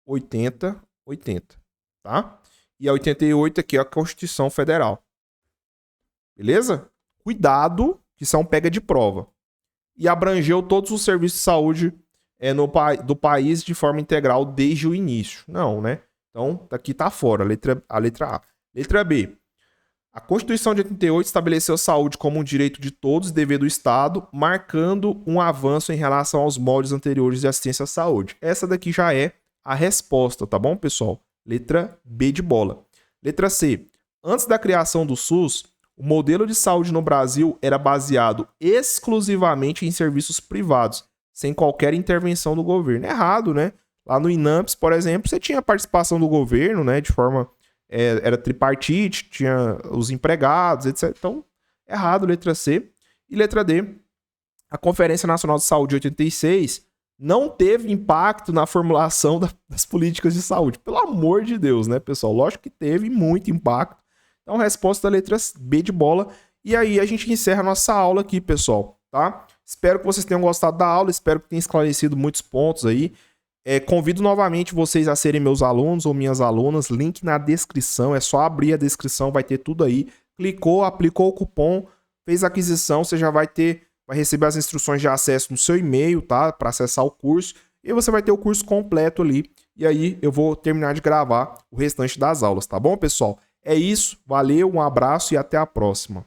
8080, tá? E a 88 aqui é a Constituição Federal. Beleza? Cuidado, que isso é um pega de prova. E abrangeu todos os serviços de saúde do país de forma integral desde o início. Não, né? Então, aqui tá fora, a letra A. Letra B. A Constituição de 88 estabeleceu a saúde como um direito de todos e dever do Estado, marcando um avanço em relação aos moldes anteriores de assistência à saúde. Essa daqui já é a resposta, tá bom, pessoal? Letra B de bola. Letra C. Antes da criação do SUS, o modelo de saúde no Brasil era baseado exclusivamente em serviços privados, sem qualquer intervenção do governo. Errado, né? Lá no INAMPS, por exemplo, você tinha a participação do governo, né? De forma... era tripartite, tinha os empregados, etc. Então, errado, letra C. E letra D. A Conferência Nacional de Saúde de 86 não teve impacto na formulação das políticas de saúde. Pelo amor de Deus, né, pessoal? Lógico que teve muito impacto. Então, resposta da letra B de bola. E aí, a gente encerra a nossa aula aqui, pessoal, tá? Espero que vocês tenham gostado da aula, espero que tenha esclarecido muitos pontos aí. Convido novamente vocês a serem meus alunos ou minhas alunas. Link na descrição, é só abrir a descrição, vai ter tudo aí. Clicou, aplicou o cupom, fez a aquisição, você já vai receber as instruções de acesso no seu e-mail, tá? Para acessar o curso. E você vai ter o curso completo ali. E aí eu vou terminar de gravar o restante das aulas, tá bom, pessoal? É isso, valeu, um abraço e até a próxima.